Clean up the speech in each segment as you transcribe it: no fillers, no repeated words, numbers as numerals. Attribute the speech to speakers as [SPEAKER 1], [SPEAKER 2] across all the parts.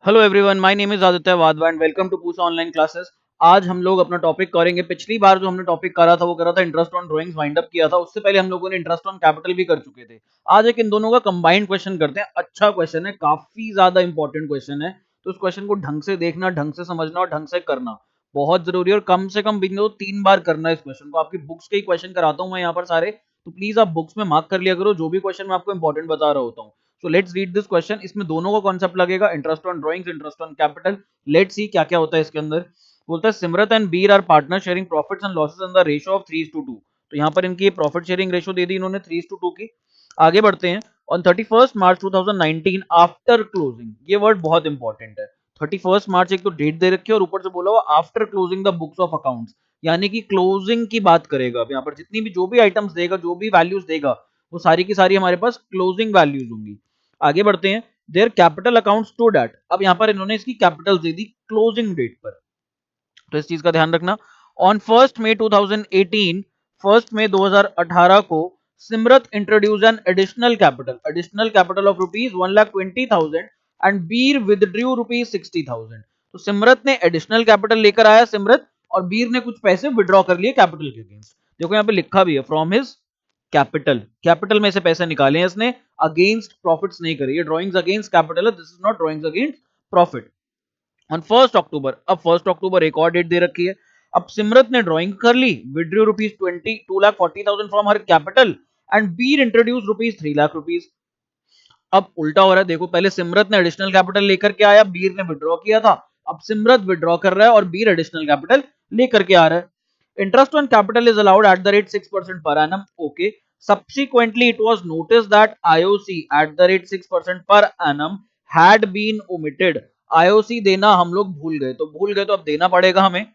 [SPEAKER 1] Hello everyone, my name is Aditya Wadhwa and welcome to Pusa online classes. आज हम लोग अपना टॉपिक करेंगे। पिछली बार जो हमने टॉपिक करा था वो करा था interest on drawings wind up किया था। उससे पहले हम लोगों ने इंटरेस्ट ऑन कैपिटल भी कर चुके थे। आज एक इन दोनों का कंबाइंड क्वेश्चन करते हैं। अच्छा क्वेश्चन है, काफी ज्यादा इंपॉर्टेंट क्वेश्चन है। तो उस क्वेश्चन को ढंग से देखना, ढंग से समझना और ढंग से करना बहुत जरूरी है। और कम से कम बिंदु 3 बार करना है इस क्वेश्चन को। आपकी बुक्स के ही क्वेश्चन कराता हूँ मैं यहाँ पर सारे, तो प्लीज आप बुक्स में मार्क कर लिया करो जो भी क्वेश्चन मैं आपको इंपॉर्टेंट बता रहा होता हूँ। So let's read this question. इसमें दोनों का कॉन्सेप्ट लगेगा, interest on drawings, interest on capital. Let's see क्या क्या होता है इसके अंदर। बोलता है Simrat and Bir are partner sharing profits and losses in the ratio of 3:2। तो यहाँ पर इनकी प्रॉफिट शेयरिंग रेशियो दे दी इन्होंने 3:2 की। आगे बढ़ते हैं। ऑन 31 मार्च 2019 आफ्टर क्लोजिंग, ये वर्ड बहुत इंपॉर्टेंट है। 31 मार्च एक तो डेट दे रखी है और ऊपर से बोला हुआ after closing the books of accounts, यानी कि क्लोजिंग की बात करेगा। अब यहाँ पर जितनी भी जो भी आइटम्स देगा, जो भी वैल्यूज देगा, वो सारी की सारी हमारे पास क्लोजिंग वैल्यूज होंगी। आगे बढ़ते हैं। Their capital account stood at, अब यहां पर इन्होंने इसकी कैपिटल दे दी क्लोजिंग डेट पर, तो इस चीज का ध्यान रखना। ऑन 1 मई 2018, 1 मई 2018 को Simrat introduce an additional capital of rupees 1,20,000 and Bir withdrew rupees 60,000। तो सिमरत ने एडिशनल कैपिटल लेकर आया सिमरत, और बीर ने कुछ पैसे विड्रॉ कर लिए कैपिटल के अगेंस्ट। देखो यहाँ पे लिखा भी है फ्रॉम हिज कैपिटल, कैपिटल में से पैसे निकाले हैं इसने, अगेंस्ट प्रॉफिट्स नहीं करे। ये ड्राइंग्स अगेंस्ट कैपिटल है, this is not drawings against profit. On 1 अक्टूबर, अब 1 अक्टूबर एक और डेट दे रखी है। अब सिमरत ने ड्राइंग कर ली, withdrew rupees 2,40,000 from her capital and Bir introduce rupees 3 lakh rupees. अब उल्टा हो रहा है, देखो पहले सिमरत ने एडिशनल कैपिटल लेकर के आया, बीर ने विड्रॉ किया था। अब सिमरत विड्रॉ कर रहा है और बीर एडिशनल कैपिटल लेकर के आ रहा है। Interest on capital is allowed at the rate 6% per annum, okay. Subsequently, it was noticed that IOC at the rate 6% per annum had been omitted. IOC देना हम लोग भूल गए, तो भूल गए तो अब देना पड़ेगा हमें।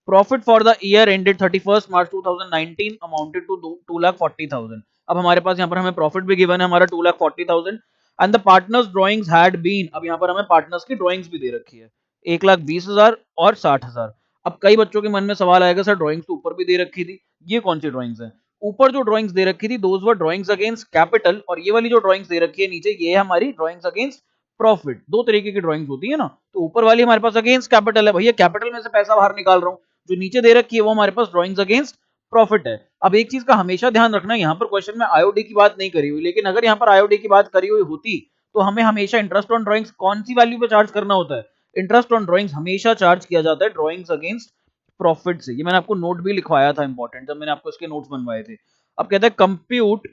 [SPEAKER 1] Profit for the year ended 31 March 2019 amounted to 2,40,000। अब हमारे पास यहाँ पर हमें प्रॉफिट भी गिवन है हमारा 2,40,000 and the partners drawings had been, अब यहाँ पर हमें पार्टनर्स की ड्राइंग्स भी दे रखी है 1,20,000 और 60,000। अब कई बच्चों के मन में सवाल आएगा, सर ड्राइंग्स तो ऊपर भी दे रखी थी, ये कौन सी ड्राइंग्स है? ऊपर जो ड्राइंग्स दे रखी थी those were drawings against capital, और ये वाली जो ड्राइंग्स दे रखी है नीचे, ये है हमारी ड्राइंग्स अगेंस्ट प्रॉफिट। दो तरीके की ड्राइंग्स होती है ना, तो ऊपर वाली हमारे पास अगेंस्ट कैपिटल है, भैया कैपिटल में से पैसा बाहर निकाल रहा हूं। जो नीचे दे रखी है वो हमारे पास ड्राइंग्स अगेंस्ट प्रॉफिट है। अब एक चीज का हमेशा ध्यान रखना, यहाँ पर क्वेश्चन में आईओडी की बात नहीं करी हुई, लेकिन अगर यहाँ पर आईओडी की बात करी हुई होती तो हमें हमेशा इंटरेस्ट ऑन ड्राइंग्स कौन सी वैल्यू पे चार्ज करना होता है? इंटरेस्ट ऑन ड्राइंग्स हमेशा चार्ज किया जाता है ड्राइंग्स अगेंस्ट प्रॉफिट से। ये मैंने आपको नोट भी लिखवाया था इंपॉर्टेंट, जब मैंने आपको इसके नोट्स बनवाए थे। अब कहते हैं compute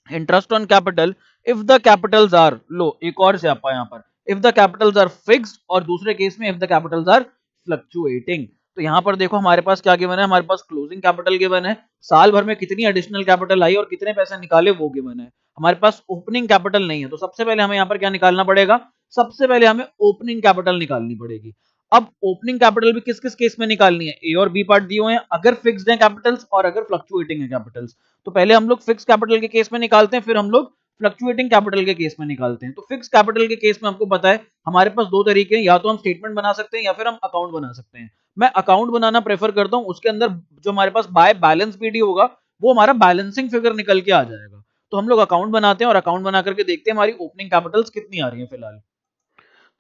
[SPEAKER 1] interest on capital if the capitals are low, एक और से आपका यहाँ पर if the capitals are fixed, और दूसरे केस में if the capitals are fluctuating. तो यहाँ पर देखो हमारे पास क्या गिवन है, हमारे पास क्लोजिंग कैपिटल गिवन है, साल भर में कितनी एडिशनल कैपिटल आई और कितने पैसे निकाले वो गिवन है। हमारे पास ओपनिंग कैपिटल नहीं है, तो सबसे पहले हमें यहाँ पर क्या निकालना पड़ेगा? सबसे पहले हमें ओपनिंग कैपिटल निकालनी पड़ेगी। अब ओपनिंग कैपिटल भी किस किस केस में निकालनी है? ए और बी पार्ट दिए हुए हैं, अगर फिक्स्ड है कैपिटल्स और अगर फ्लक्चुएटिंग है कैपिटल्स। तो पहले हम लोग फिक्स कैपिटल के केस में निकालते हैं, फिर हम लोग फ्लक्चुएटिंग कैपिटल के केस में निकालते हैं। तो फिक्स कैपिटल के केस में आपको पता है हमारे पास दो तरीके हैं, या तो हम स्टेटमेंट बना सकते हैं या फिर हम अकाउंट बना सकते हैं। मैं अकाउंट बनाना प्रेफर करता हूं, उसके अंदर जो हमारे पास बाय बैलेंस पीडी होगा वो हमारा बैलेंसिंग फिगर निकल के आ जाएगा। तो हम लोग अकाउंट बनाते हैं और अकाउंट बना करके देखते हैं हमारी ओपनिंग कैपिटल्स कितनी आ रही है फिलहाल।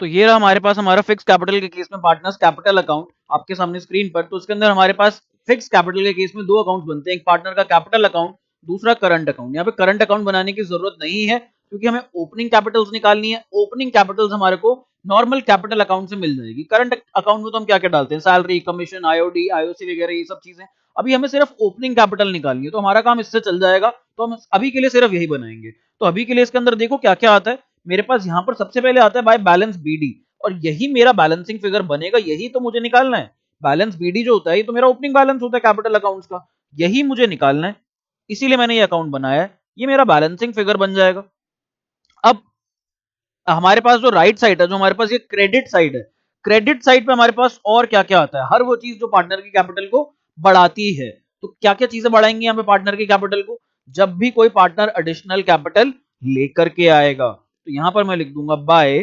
[SPEAKER 1] तो ये रहा हमारे पास हमारा फिक्स कैपिटल के केस में पार्टनर्स कैपिटल अकाउंट आपके सामने स्क्रीन पर। तो उसके अंदर हमारे पास फिक्स कैपिटल के केस में दो अकाउंट बनते हैं, एक पार्टनर का कैपिटल अकाउंट, दूसरा करंट अकाउंट। यहाँ पे करंट अकाउंट बनाने की जरूरत नहीं है क्योंकि हमें ओपनिंग कैपिटल्स निकालनी है। ओपनिंग कैपिटल्स हमारे को नॉर्मल कैपिटल अकाउंट से मिल जाएगी। करंट अकाउंट में तो हम क्या क्या डालते हैं, सैलरी, कमीशन, आईओडी, आईओसी वगैरह ये सब चीजें। अभी हमें सिर्फ ओपनिंग कैपिटल निकालनी है, तो हमारा काम इससे चल जाएगा। तो हम अभी के लिए सिर्फ यही बनाएंगे। तो अभी के लिए इसके अंदर देखो क्या क्या आता है। मेरे पास यहाँ पर सबसे पहले आता है बाय बैलेंस बीडी, और यही मेरा बैलेंसिंग फिगर बनेगा, यही तो मुझे निकालना है। बैलेंस बीडी जो होता है ये तो मेरा ओपनिंग बैलेंस होता है कैपिटल अकाउंट्स का, यही मुझे निकालना है, इसीलिए मैंने ये अकाउंट बनाया है। ये मेरा बैलेंसिंग फिगर बन जाएगा। अब हमारे पास जो राइट साइड है, जो हमारे पास ये क्रेडिट साइड है, क्रेडिट साइड पे हमारे पास और क्या क्या आता है? हर वो चीज जो पार्टनर की कैपिटल को बढ़ाती है। तो क्या क्या चीजें बढ़ाएंगे यहाँ पे पार्टनर की कैपिटल को? जब भी कोई पार्टनर एडिशनल कैपिटल लेकर के आएगा, तो यहां पर मैं लिख दूंगा बाय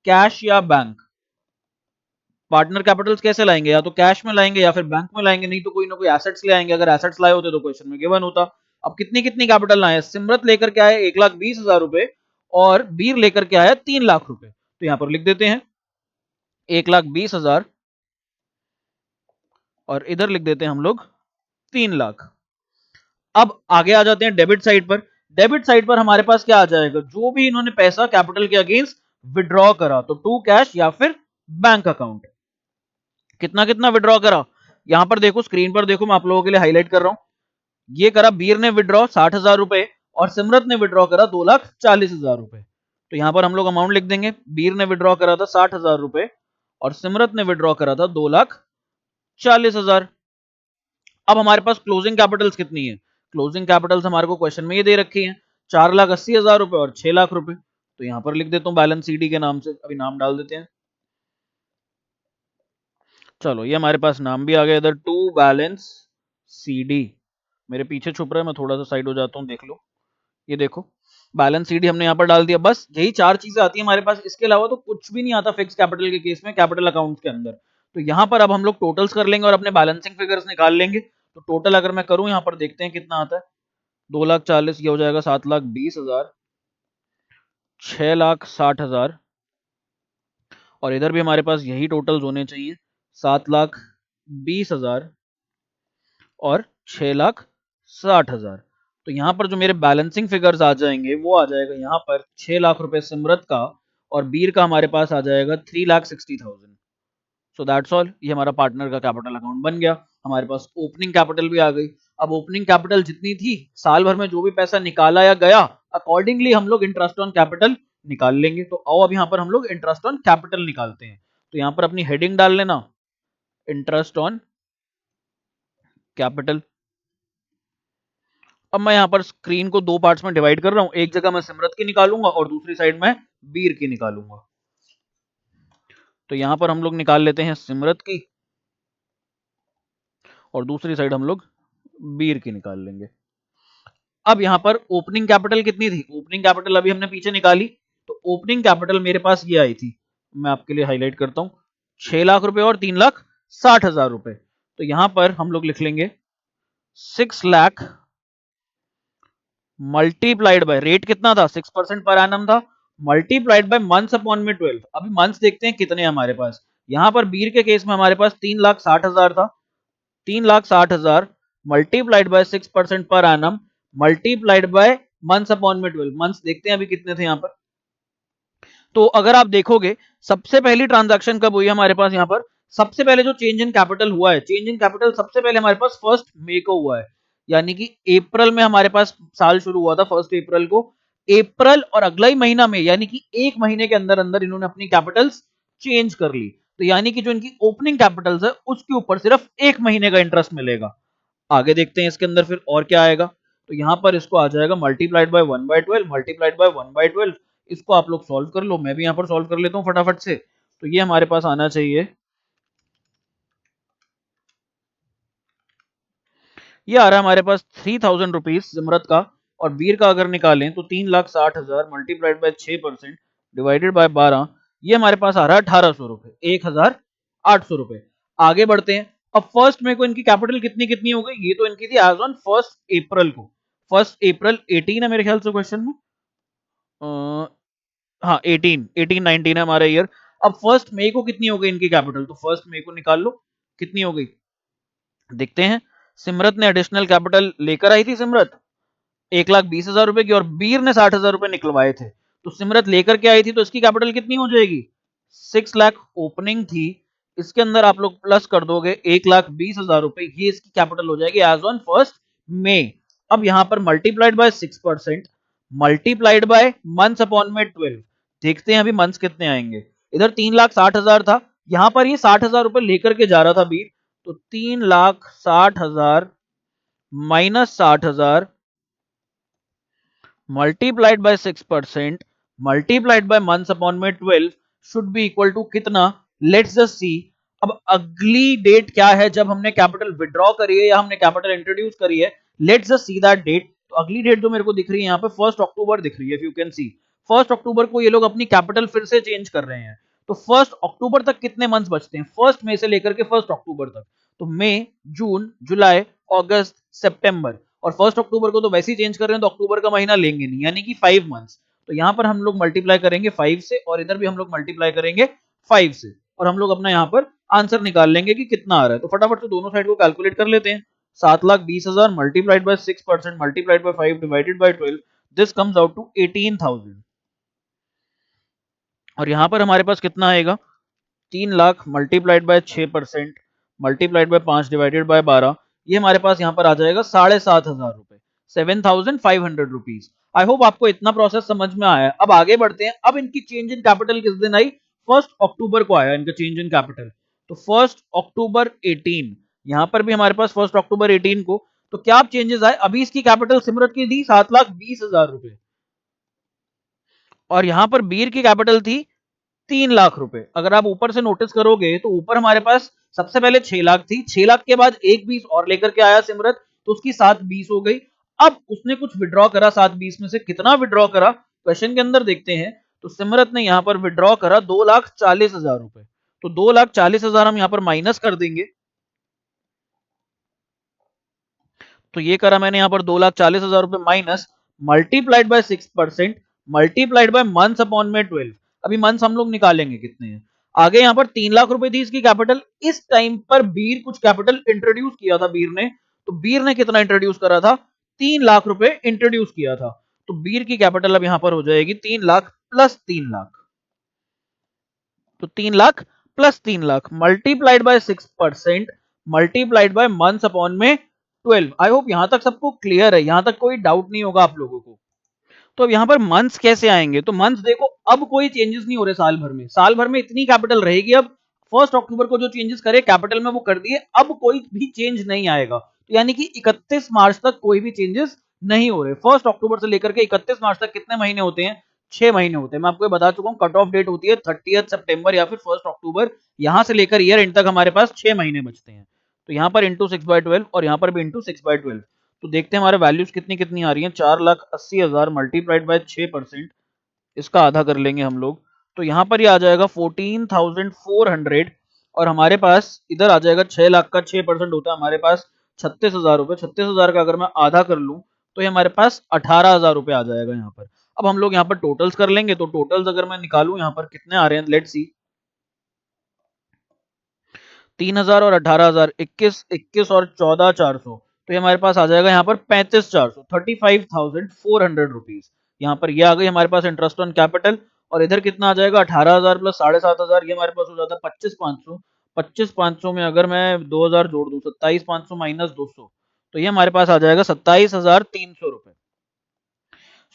[SPEAKER 1] कैश या बैंक। पार्टनर कैपिटल्स कैसे लाएंगे? या तो कैश में लाएंगे या फिर बैंक में लाएंगे, नहीं तो कोई ना कोई एसेट्स ले आएंगे। अगर एसेट्स लाए होते तो क्वेश्चन में गिवन होता। अब कितनी कितनी कैपिटल लाए? सिमरत लेकर के आए 1,20,000 रुपए और बीर लेकर के आया 3 लाख रुपए, तो यहां पर लिख देते हैं 1,20,000 और इधर लिख देते हैं हम लोग 3,00,000। अब आगे आ जाते हैं डेबिट साइड पर। डेबिट साइड पर हमारे पास क्या आ जाएगा, जो भी इन्होंने पैसा कैपिटल के अगेंस्ट विड्रॉ करा, तो टू कैश या फिर बैंक अकाउंट, कितना कितना विड्रॉ करा। यहां पर देखो, स्क्रीन पर देखो, मैं आप लोगों के लिए हाईलाइट कर रहा हूं। ये करा बीर ने विड्रॉ 60,000 रुपए और सिमरत ने विड्रॉ करा 2,40,000 रुपए। तो यहां पर हम लोग अमाउंट लिख देंगे, बीर ने विड्रॉ करा था 60,000 रुपए और सिमरत ने विड्रॉ करा था 2,40,000। अब हमारे पास क्लोजिंग कैपिटल्स कितनी है, क्लोजिंग कैपिटल्स हमारे को क्वेश्चन में ये दे रखी है 4,80,000 रुपए और 6,00,000 रुपए। तो यहां पर लिख देता हूं बैलेंस सीडी के नाम से, अभी नाम डाल देते हैं। चलो ये हमारे पास नाम भी आ गया इधर, टू बैलेंस सीडी। मेरे पीछे छुप रहा है, मैं थोड़ा सा साइड हो जाता हूँ, देख लो। ये देखो बैलेंस सीडी हमने यहाँ पर डाल दिया। बस यही चार चीजें आती है हमारे पास, इसके अलावा तो कुछ भी नहीं आता फिक्स कैपिटल के केस में, कैपिटल अकाउंट के अंदर। तो यहाँ पर अब हम लोग टोटल्स कर लेंगे और अपने बैलेंसिंग फिगर्स निकाल लेंगे। तो टोटल अगर मैं करूं यहाँ पर, देखते हैं कितना आता है। 2,40,000 ये हो जाएगा 7,20,000, 6,60,000 और इधर भी हमारे पास यही टोटल्स होने चाहिए, 7,20,000 और 6,60,000। तो यहाँ पर जो मेरे बैलेंसिंग फिगर्स आ जाएंगे वो आ जाएगा यहाँ पर 6,00,000 रुपए सिमरत का और बीर का हमारे पास आ जाएगा 3,60,000। सो दैट्स ऑल, ये हमारा पार्टनर का कैपिटल अकाउंट बन गया। हमारे पास ओपनिंग कैपिटल भी आ गई। अब ओपनिंग कैपिटल जितनी थी, साल भर में जो भी पैसा निकाला या गया, अकॉर्डिंगली हम लोग इंटरेस्ट ऑन कैपिटल निकाल लेंगे। तो आओ अब यहाँ पर हम लोग इंटरेस्ट ऑन कैपिटल निकालते हैं। तो यहाँ पर अपनी हेडिंग डाल लेना, इंटरेस्ट ऑन कैपिटल। अब मैं यहाँ पर स्क्रीन को दो पार्ट्स में डिवाइड कर रहा हूं, एक जगह मैं सिमरत की निकालूंगा और दूसरी साइड में बीर की निकालूंगा। तो यहां पर हम लोग निकाल लेते हैं सिमरत की और दूसरी साइड हम लोग बीर की निकाल लेंगे। अब यहां पर ओपनिंग कैपिटल कितनी थी, ओपनिंग कैपिटल अभी हमने पीछे निकाली। तो ओपनिंग कैपिटल मेरे पास ये आई थी, मैं आपके लिए हाईलाइट करता हूं, 6,00,000 रुपए और 3,60,000 रुपए। तो यहां पर हम लोग लिख लेंगे 6,00,000 मल्टीप्लाइड बाय, रेट कितना था 6% पर एनम था, मल्टीप्लाइड बाय मंथ्स अपॉन में 12। अभी मंथ्स देखते हैं कितने हमारे पास। यहां पर बीर के केस में हमारे पास 3,60,000 था, 3,60,000 multiplied by 6% per annum multiplied by months upon में 12। मंथ्स देखते हैं अभी कितने थे यहाँ पर। तो अगर आप देखोगे, सबसे पहली ट्रांजैक्शन कब हुई हमारे पास, यहाँ पर सबसे पहले जो चेंज इन कैपिटल हुआ है, चेंज इन कैपिटल सबसे पहले हमारे पास 1 मई को हुआ है, यानी कि अप्रैल में हमारे पास साल शुरू हुआ था 1 अप्रैल को। अप्रैल और अगला ही महीना में, यानी कि एक महीने के अंदर अंदर इन्होंने अपनी कैपिटल्स चेंज कर ली। तो यानी कि जो इनकी ओपनिंग कैपिटल्स है उसके ऊपर सिर्फ एक महीने का इंटरेस्ट मिलेगा। आगे देखते हैं इसके अंदर फिर और क्या आएगा। तो यहां पर इसको आ जाएगा मल्टीप्लाइड बाय 1/12, मल्टीप्लाइड बाय 1/12। इसको आप लोग सॉल्व कर लो, मैं भी यहां पर सॉल्व कर लेता हूं फटाफट से। तो ये हमारे पास आना चाहिए, ये आ रहा है हमारे पास 3,000 रुपीज सिमरत का, और वीर का अगर निकालें तो 3,60,000 मल्टीप्लाइड बाय 6% डिवाइडेड बाय 12, ये हमारे पास आ रहा है 1,800 रुपए, 1,800 रुपए। आगे बढ़ते हैं। अब फर्स्ट में को इनकी कैपिटल कितनी कितनी हो गई, ये तो इनकी थी एज ऑन 1 अप्रैल को, 1 अप्रैल 18 है मेरे ख्याल से क्वेश्चन में, हाँ 18 19 है हमारा ईयर। अब 1 मई को कितनी हो गई इनकी कैपिटल, तो 1 मई को निकाल लो कितनी हो गई, देखते हैं। सिमरत ने एडिशनल कैपिटल लेकर आई थी, सिमरत 1,20,000 रुपए की, और बीर ने 60,000 रुपए निकलवाए थे। तो सिमरत लेकर के आई थी, तो इसकी कैपिटल कितनी हो जाएगी, 6,00,000 ओपनिंग थी, इसके अंदर आप लोग प्लस कर दोगे 1,20,000 रुपए, ये इसकी कैपिटल हो जाएगी एज ऑन 1 मई। अब यहां पर multiplied by 6% multiplied bye months upon में 12, देखते हैं अभी मंथ्स कितने आएंगे। इधर 3,60,000 था, यहां पर ये 60,000 रुपए लेकर के जा रहा था बीर, तो 3,60,000 minus 60,000 multiplied by 6% multiplied bye months upon में 12 शुड बी इक्वल टू कितना, लेट्स जस्ट सी। अब अगली डेट क्या है जब हमने कैपिटल विड्रॉ करी है या हमने कैपिटल इंट्रोड्यूस करी है, let's just see that date. तो अगली डेट जो मेरे को दिख रही है यहाँ पे 1 अक्टूबर दिख रही है, इफ यू कैन सी 1 अक्टूबर को ये लोग अपनी कैपिटल फिर से चेंज कर रहे हैं। तो 1 अक्टूबर तक कितने मंथ्स बचते हैं, 1 मई से लेकर के 1 अक्टूबर तक, तो मई जून जुलाई अगस्त सितंबर, और 1 अक्टूबर को तो वैसे ही चेंज कर रहे हैं तो अक्टूबर का महीना लेंगे नहीं, यानी कि 5 मंथ्स। तो यहां पर हम लोग मल्टीप्लाई करेंगे 5 से और इधर भी हम लोग मल्टीप्लाई करेंगे 5 से। और हम लोग अपना यहाँ पर आंसर निकाल लेंगे कि कितना आ रहा है। तो फटाफट से दोनों साइड को कैलकुलेट कर लेते हैं। 7,20,000 multiplied by 6% multiplied by 5 divided by 12, this comes out to 18,000। और यहाँ पर हमारे पास कितना आएगा, 3,00,000 multiplied by 6% multiplied by 5 divided by 12, ये हमारे पास यहाँ पर आ जाएगा 7,500 रुपए, 7,500 रुपीज। आई होप आपको इतना प्रोसेस समझ में आया है। अब आगे बढ़ते हैं। अब इनकी चेंज इन कैपिटल किस दिन आई, 1 अक्टूबर को आया इनका चेंज इन कैपिटल। तो 1 अक्टूबर 18, यहाँ पर भी हमारे पास 1 अक्टूबर 18 को। तो क्या आप चेंजेस आए, अभी इसकी कैपिटल सिमरत की थी 7,20,000 रुपए, और यहां पर बीर की कैपिटल थी 3,00,000 रुपए। अगर आप ऊपर से नोटिस करोगे तो ऊपर हमारे पास सबसे पहले 6,00,000 थी, 6,00,000 के बाद एक 20 और लेकर के आया सिमरत, तो उसकी 7,20 हो गई। अब उसने कुछ विड्रॉ करा 7,20 में से, कितना विड्रॉ करा क्वेश्चन के अंदर देखते हैं। तो सिमरत ने यहां पर विड्रॉ करा 2,40,000 रुपए। तो 2,40,000 हम यहां पर माइनस कर देंगे। तो ये करा मैंने यहाँ पर 2,40,000 रुपए minus, multiplied by 6% multiplied bye months upon में 12। अभी मंथ्स हम लोग निकालेंगे कितने हैं। आगे यहाँ पर 3,00,000 रुपए थी इसकी कैपिटल। इस टाइम पर बीर कुछ कैपिटल इंट्रोड्यूस किया था बीर ने। तो बीर ने कितना इंट्रोड्यूस करा था, 3,00,000 रुपए इंट्रोड्यूस किया था। तो बीर की कैपिटल अब यहाँ पर हो जाएगी 3,00,000 प्लस 3,00,000। तो 3,00,000 plus 3,00,000 multiplied by 6% multiplied bye months upon में 12। आई होप यहां तक सबको क्लियर है, यहां तक कोई डाउट नहीं होगा आप लोगों को। तो अब यहाँ पर मंथ्स कैसे आएंगे, तो मंथ्स देखो अब कोई चेंजेस नहीं हो रहे साल भर में, साल भर में इतनी कैपिटल रहेगी। अब 1 अक्टूबर को जो चेंजेस करे कैपिटल में वो कर दिए, अब कोई भी चेंज नहीं आएगा। तो यानी कि 31 मार्च तक कोई भी चेंजेस नहीं हो रहे। 1 अक्टूबर से लेकर के 31 मार्च तक कितने महीने होते हैं, 6 महीने होते हैं। मैं आपको बता चुका हूँ, कट ऑफ डेट होती है 30 सितंबर या फिर 1 अक्टूबर। यहां से लेकर ईयर एंड तक हमारे पास 6 महीने बचते हैं। तो यहाँ पर इंटू 6/12 और यहाँ पर भी इंटू 6/12। तो देखते हैं हमारे वैल्यूज कितनी कितनी आ रही हैं। 4,80,000 मल्टीप्लाइड बाय 6%, इसका आधा कर लेंगे हम लोग। तो यहाँ पर ये आ जाएगा 14,400। और हमारे पास इधर आ जाएगा 6,00,000 का 6% होता है हमारे पास 36,000 रुपए। 36,000 का अगर मैं आधा कर लूं तो ये हमारे पास 18,000 रुपए आ जाएगा यहाँ पर। अब हम लोग यहाँ पर टोटल्स कर लेंगे। तो टोटल्स अगर मैं निकालूं यहाँ पर कितने आ रहे हैं, लेट्स सी। 3,000 और 18,000, 21, 21 और 14,400। तो ये हमारे पास आ जाएगा यहाँ पर 35,400, 35,400 रुपीज। यहाँ पर ये आ गई हमारे पास इंटरेस्ट ऑन कैपिटल। और इधर कितना आ जाएगा, 18,000 प्लस 7,500, ये हमारे पास हो जाता है 25,500। 25,500 में अगर मैं 2,000 जोड़ दूं, 27,500 माइनस 200, तो ये हमारे पास आ जाएगा 27,300 रुपए।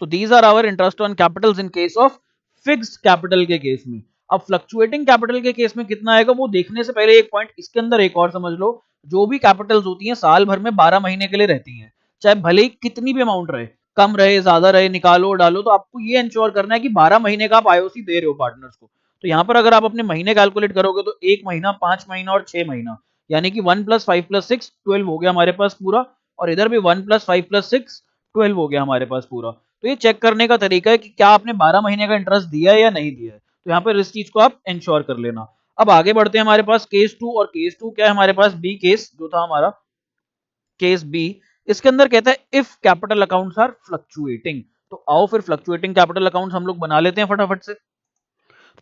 [SPEAKER 1] So these are our interest on capitals in case of fixed capital के केस में। अब फ्लक्चुएटिंग कैपिटल के केस में कितना आएगा वो देखने से पहले एक पॉइंट इसके अंदर एक और समझ लो। जो भी कैपिटल्स होती हैं साल भर में 12 महीने के लिए रहती हैं, चाहे भले ही कितनी भी अमाउंट रहे, कम रहे ज्यादा रहे, निकालो डालो, तो आपको ये इंश्योर करना है कि 12 महीने का आप आईओसी दे रहे हो पार्टनर्स को। तो यहाँ पर अगर आप अपने महीने कैलकुलेट करोगे तो 1 महीना, 5 महीना और 6 महीना, यानी कि 1+5+6 12 हो गया हमारे पास पूरा। और इधर भी 1+5+6 12 हो गया हमारे पास पूरा। तो ये चेक करने का तरीका है कि क्या आपने 12 महीने का इंटरेस्ट दिया है या नहीं दिया है। तो यहाँ पर इस चीज को आप इंश्योर कर लेना। अब आगे बढ़ते हैं हमारे पास केस 2। और केस 2 क्या है हमारे पास, बी केस जो था हमारा, केस बी। इसके अंदर कहता है if capital accounts are fluctuating. तो आओ फिर फ्लक्चुएटिंग कैपिटल अकाउंट्स हम लोग बना लेते हैं फटाफट से।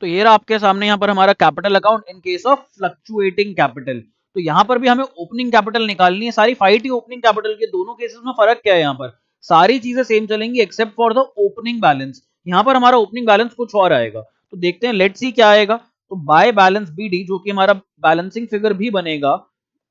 [SPEAKER 1] तो ये रहा आपके सामने यहाँ पर हमारा capital account in case of fluctuating capital. तो यहाँ पर भी हमें ओपनिंग कैपिटल निकालनी है। सारी फाइट ही ओपनिंग कैपिटल के, दोनों केसेस में फर्क क्या है, यहाँ पर सारी चीजें सेम चलेंगी except for the opening balance. यहाँ पर हमारा ओपनिंग बैलेंस कुछ और आएगा। तो देखते हैं, लेट्स सी क्या आएगा। तो बाय बैलेंस बीडी, जो कि हमारा बैलेंसिंग फिगर भी बनेगा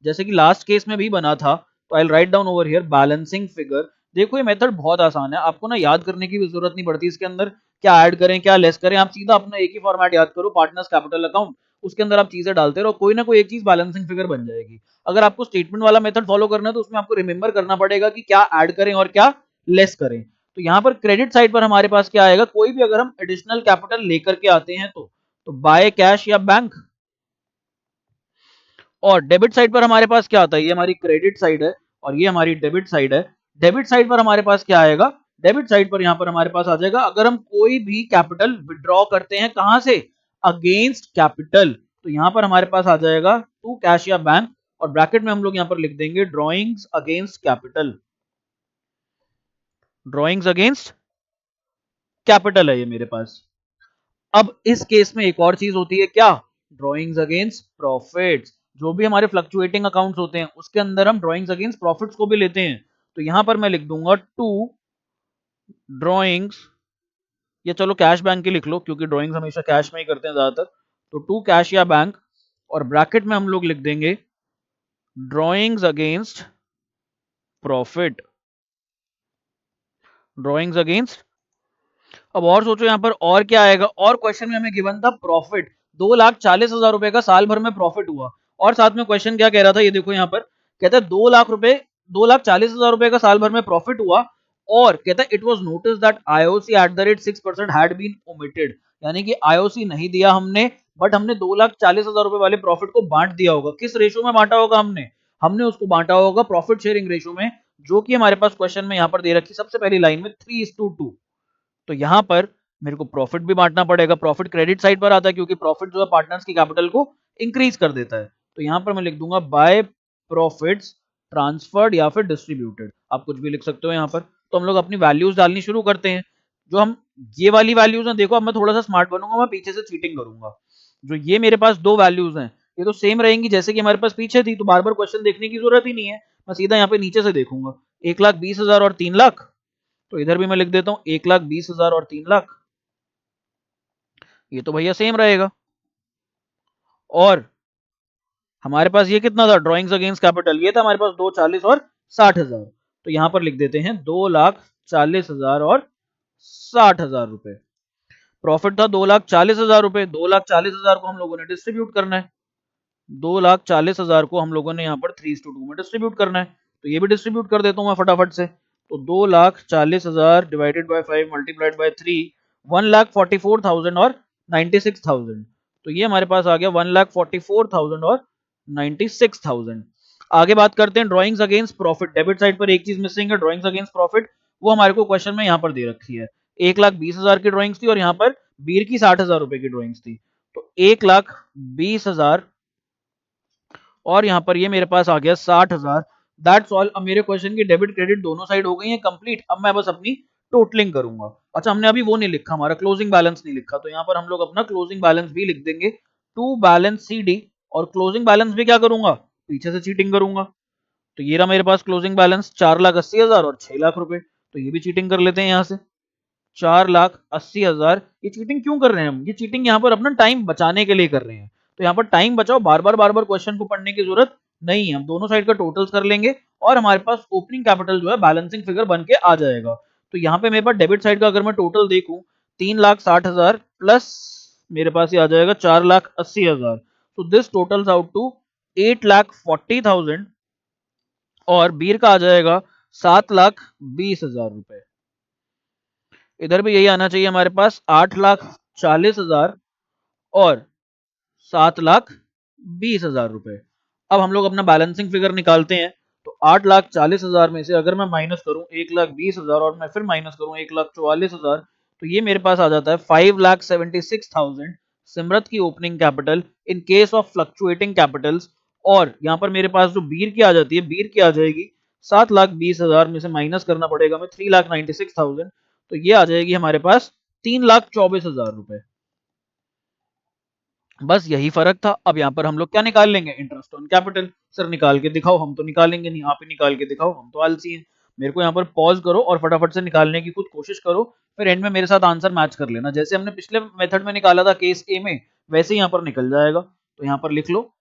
[SPEAKER 1] जैसे कि लास्ट केस में भी बना था। तो I will write down over here balancing figure. देखो ये मेथड बहुत आसान है, आपको ना याद करने की भी जरूरत नहीं पड़ती। इसके अंदर क्या ऐड करें क्या लेस करें, आप सीधा अपना एक ही फॉर्मेट याद करो, पार्टनर्स कैपिटल अकाउंट, उसके अंदर आप चीजें डालते रहो, कोई ना कोई एक चीज बैलेंसिंग फिगर बन जाएगी। अगर आपको स्टेटमेंट वाला मेथड फॉलो करना है तो उसमें आपको रिमेंबर करना पड़ेगा कि क्या ऐड करें और क्या लेस करें। तो यहाँ पर क्रेडिट साइड पर हमारे पास क्या आएगा, कोई भी अगर हम एडिशनल कैपिटल लेकर के आते हैं तो बाय कैश या बैंक। और डेबिट साइड पर हमारे पास क्या आता है, ये हमारी क्रेडिट साइड है और ये हमारी डेबिट साइड है। डेबिट साइड पर हमारे पास क्या आएगा, डेबिट साइड पर यहाँ पर हमारे पास आ जाएगा अगर हम कोई भी कैपिटल विड्रॉ करते हैं कहां से, अगेंस्ट कैपिटल। तो यहाँ पर हमारे पास आ जाएगा टू कैश या बैंक, और ब्रैकेट में हम लोग यहाँ पर लिख देंगे drawings against capital. Drawings against capital है ये मेरे पास। अब इस केस में एक और चीज होती है क्या, ड्रॉइंग्स अगेंस्ट प्रॉफिट्स। जो भी हमारे फ्लक्चुएटिंग अकाउंट्स होते हैं उसके अंदर हम ड्रॉइंग्स अगेंस्ट प्रॉफिट्स को भी लेते हैं। तो यहां पर मैं लिख दूंगा टू ड्रॉइंग्स, या चलो कैश बैंक की लिख लो क्योंकि ड्रॉइंग्स हमेशा कैश में ही करते हैं ज्यादातर। तो टू कैश या बैंक, और ब्रैकेट में हम लोग लिख देंगे drawings against profit, drawings against. अब और सोचो यहाँ पर और क्या आएगा, और क्वेश्चन में हमें गिवन था प्रॉफिट 2,40,000 रुपए का साल भर में प्रॉफिट हुआ। और साथ में क्वेश्चन क्या कह रहा था, ये देखो यहाँ पर कहता है 2,40,000 रुपए का साल भर में प्रॉफिट हुआ, और कहता है it was notice that IOC at the rate 6% had been omitted, यानी कि आईओसी नहीं दिया हमने, बट हमने 2,40,000 रुपए वाले प्रॉफिट को बांट दिया होगा। किस रेशो में बांटा होगा हमने, हमने उसको बांटा होगा प्रॉफिट शेयरिंग रेशो में, जो कि हमारे पास क्वेश्चन में यहाँ पर दे रखी सबसे पहली लाइन में 3:2। तो यहां पर मेरे को प्रॉफिट भी बांटना पड़ेगा, प्रॉफिट क्रेडिट साइड पर आता है क्योंकि प्रॉफिट जो है पार्टनर्स की कैपिटल को इंक्रीज कर देता है। तो यहां पर मैं लिख दूंगा बाय प्रॉफिट्स ट्रांसफर्ड या फिर डिस्ट्रीब्यूटेड, आप कुछ भी लिख सकते हो यहाँ पर। तो हम लोग अपनी वैल्यूज डालनी शुरू करते हैं। जो हम ये वाली वैल्यूज हैं, देखो अब मैं थोड़ा सा स्मार्ट बनूंगा, मैं पीछे से चीटिंग करूंगा। जो ये मेरे पास दो वैल्यूज हैं ये तो सेम रहेंगी जैसे कि हमारे पास पीछे थी, तो बार बार क्वेश्चन देखने की जरूरत ही नहीं है, मैं सीधा यहाँ पे नीचे से देखूंगा 1,20,000 और 3,00,000। तो इधर भी मैं लिख देता हूं 1,20,000 और 3,00,000, ये तो भैया सेम रहेगा। और हमारे पास ये कितना था ड्रॉइंग्स अगेंस्ट कैपिटल, ये था हमारे पास 2,40 और 60,000। तो यहां पर लिख देते हैं 2,40,000 और 60,000 रुपए। प्रॉफिट था 2,40,000 रुपए, 2,40,000 को हम लोगों ने डिस्ट्रीब्यूट करना है, 2,40,000 को हम लोगों ने यहाँ पर 3:2 में डिस्ट्रीब्यूट करना है। तो ये भी डिस्ट्रीब्यूट कर देता हूँ मैं फटाफट से। तो 2,40,000 डिवाइडेड बाय 5 मल्टीप्लाइड बाय 3, 1,44,000 और 96,000। तो ये हमारे पास आ गया 1,44,000 और 96,000। आगे बात करते हैं drawings against profit. Debit side पर एक चीज मिसिंग है, ड्रॉइंग्स अगेंस्ट प्रॉफिट, वो हमारे को क्वेश्चन में यहाँ पर दे रखी है। 1,20,000 की ड्रॉइंग्स थी और यहाँ पर बीर की 60,000 रुपए की ड्रॉइंग्स थी। तो 1,20,000 और यहाँ पर ये मेरे पास आ गया 60,000। That's all. अब मेरे क्वेश्चन की डेबिट क्रेडिट दोनों साइड हो गई है कंप्लीट। अब मैं बस अपनी टोटलिंग करूंगा। अच्छा हमने अभी वो नहीं लिखा, हमारा क्लोजिंग बैलेंस नहीं लिखा, तो यहाँ पर हम लोग अपना क्लोजिंग बैलेंस भी लिख देंगे, टू बैलेंस सी डी। और क्लोजिंग बैलेंस भी क्या करूंगा, पीछे से चीटिंग करूंगा। तो ये रहा मेरे पास क्लोजिंग बैलेंस 4,80,000 और 6,00,000 रुपए। तो ये भी चीटिंग कर लेते हैं यहाँ से 4,80,000। ये चीटिंग क्यों कर रहे हैं हम, ये चीटिंग यहाँ पर अपना टाइम बचाने के लिए कर रहे हैं। तो यहाँ पर टाइम बचाओ, बार बार क्वेश्चन को पढ़ने की जरूरत नहीं है, हम दोनों साइड का टोटल्स कर लेंगे और हमारे पास ओपनिंग कैपिटल जो है बैलेंसिंग फिगर बन के आ जाएगा। तो यहाँ पे मेरे पास डेबिट साइड का अगर मैं टोटल देखूं 3,60,000 प्लस मेरे पास ये आ जाएगा 4,80,000। तो दिस टोटल्स आउट टू 8,40,000 और बीर का आ जाएगा 7,20,000 रुपए। इधर भी यही आना चाहिए हमारे पास 8,40,000 और 7,20,000 रुपए। अब हम लोग अपना बैलेंसिंग फिगर निकालते हैं। तो 8,40,000 में से अगर मैं माइनस करूं 1,20,000 और मैं फिर माइनस करूं 1,44,000, तो ये मेरे पास आ जाता है 5,76,000 सिमरत की opening capital in case of fluctuating Capitals. और यहाँ पर मेरे पास जो बीर की आ जाती है, बीर की आ जाएगी 7,20,000 में से माइनस करना पड़ेगा मैं 3,96,000। तो ये आ जाएगी हमारे पास 3,24,000 रुपए। बस यही फर्क था। अब यहाँ पर हम लोग क्या निकाल लेंगे, इंटरेस्ट ऑन कैपिटल। सर निकाल के दिखाओ, हम तो निकालेंगे नहीं, आप ही निकाल के दिखाओ, हम तो आलसी हैं। मेरे को यहाँ पर पॉज करो और फटाफट से निकालने की खुद कोशिश करो, फिर एंड में मेरे साथ आंसर मैच कर लेना। जैसे हमने पिछले मेथड में निकाला था केस ए में, वैसे ही यहाँ पर निकल जाएगा। तो यहाँ पर लिख लो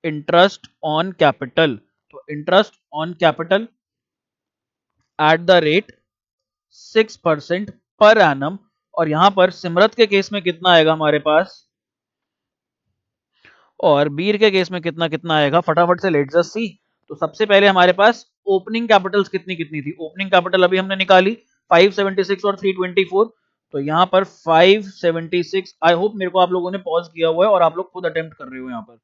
[SPEAKER 1] इंटरेस्ट ऑन कैपिटल। तो interest on capital eight the rate 6% per annum. और यहां पर सिमरत के केस में कितना आएगा हमारे पास, और बीर के केस में कितना कितना आएगा, फटाफट से लेट्स जस्ट सी। तो सबसे पहले हमारे पास ओपनिंग कैपिटल्स कितनी कितनी थी, ओपनिंग कैपिटल अभी हमने निकाली 576 और 324। तो यहाँ पर 576, आई होप मेरे को आप लोगों ने पॉज किया हुआ है और आप लोग खुद अटेम्प्ट कर रहे हो। यहाँ पर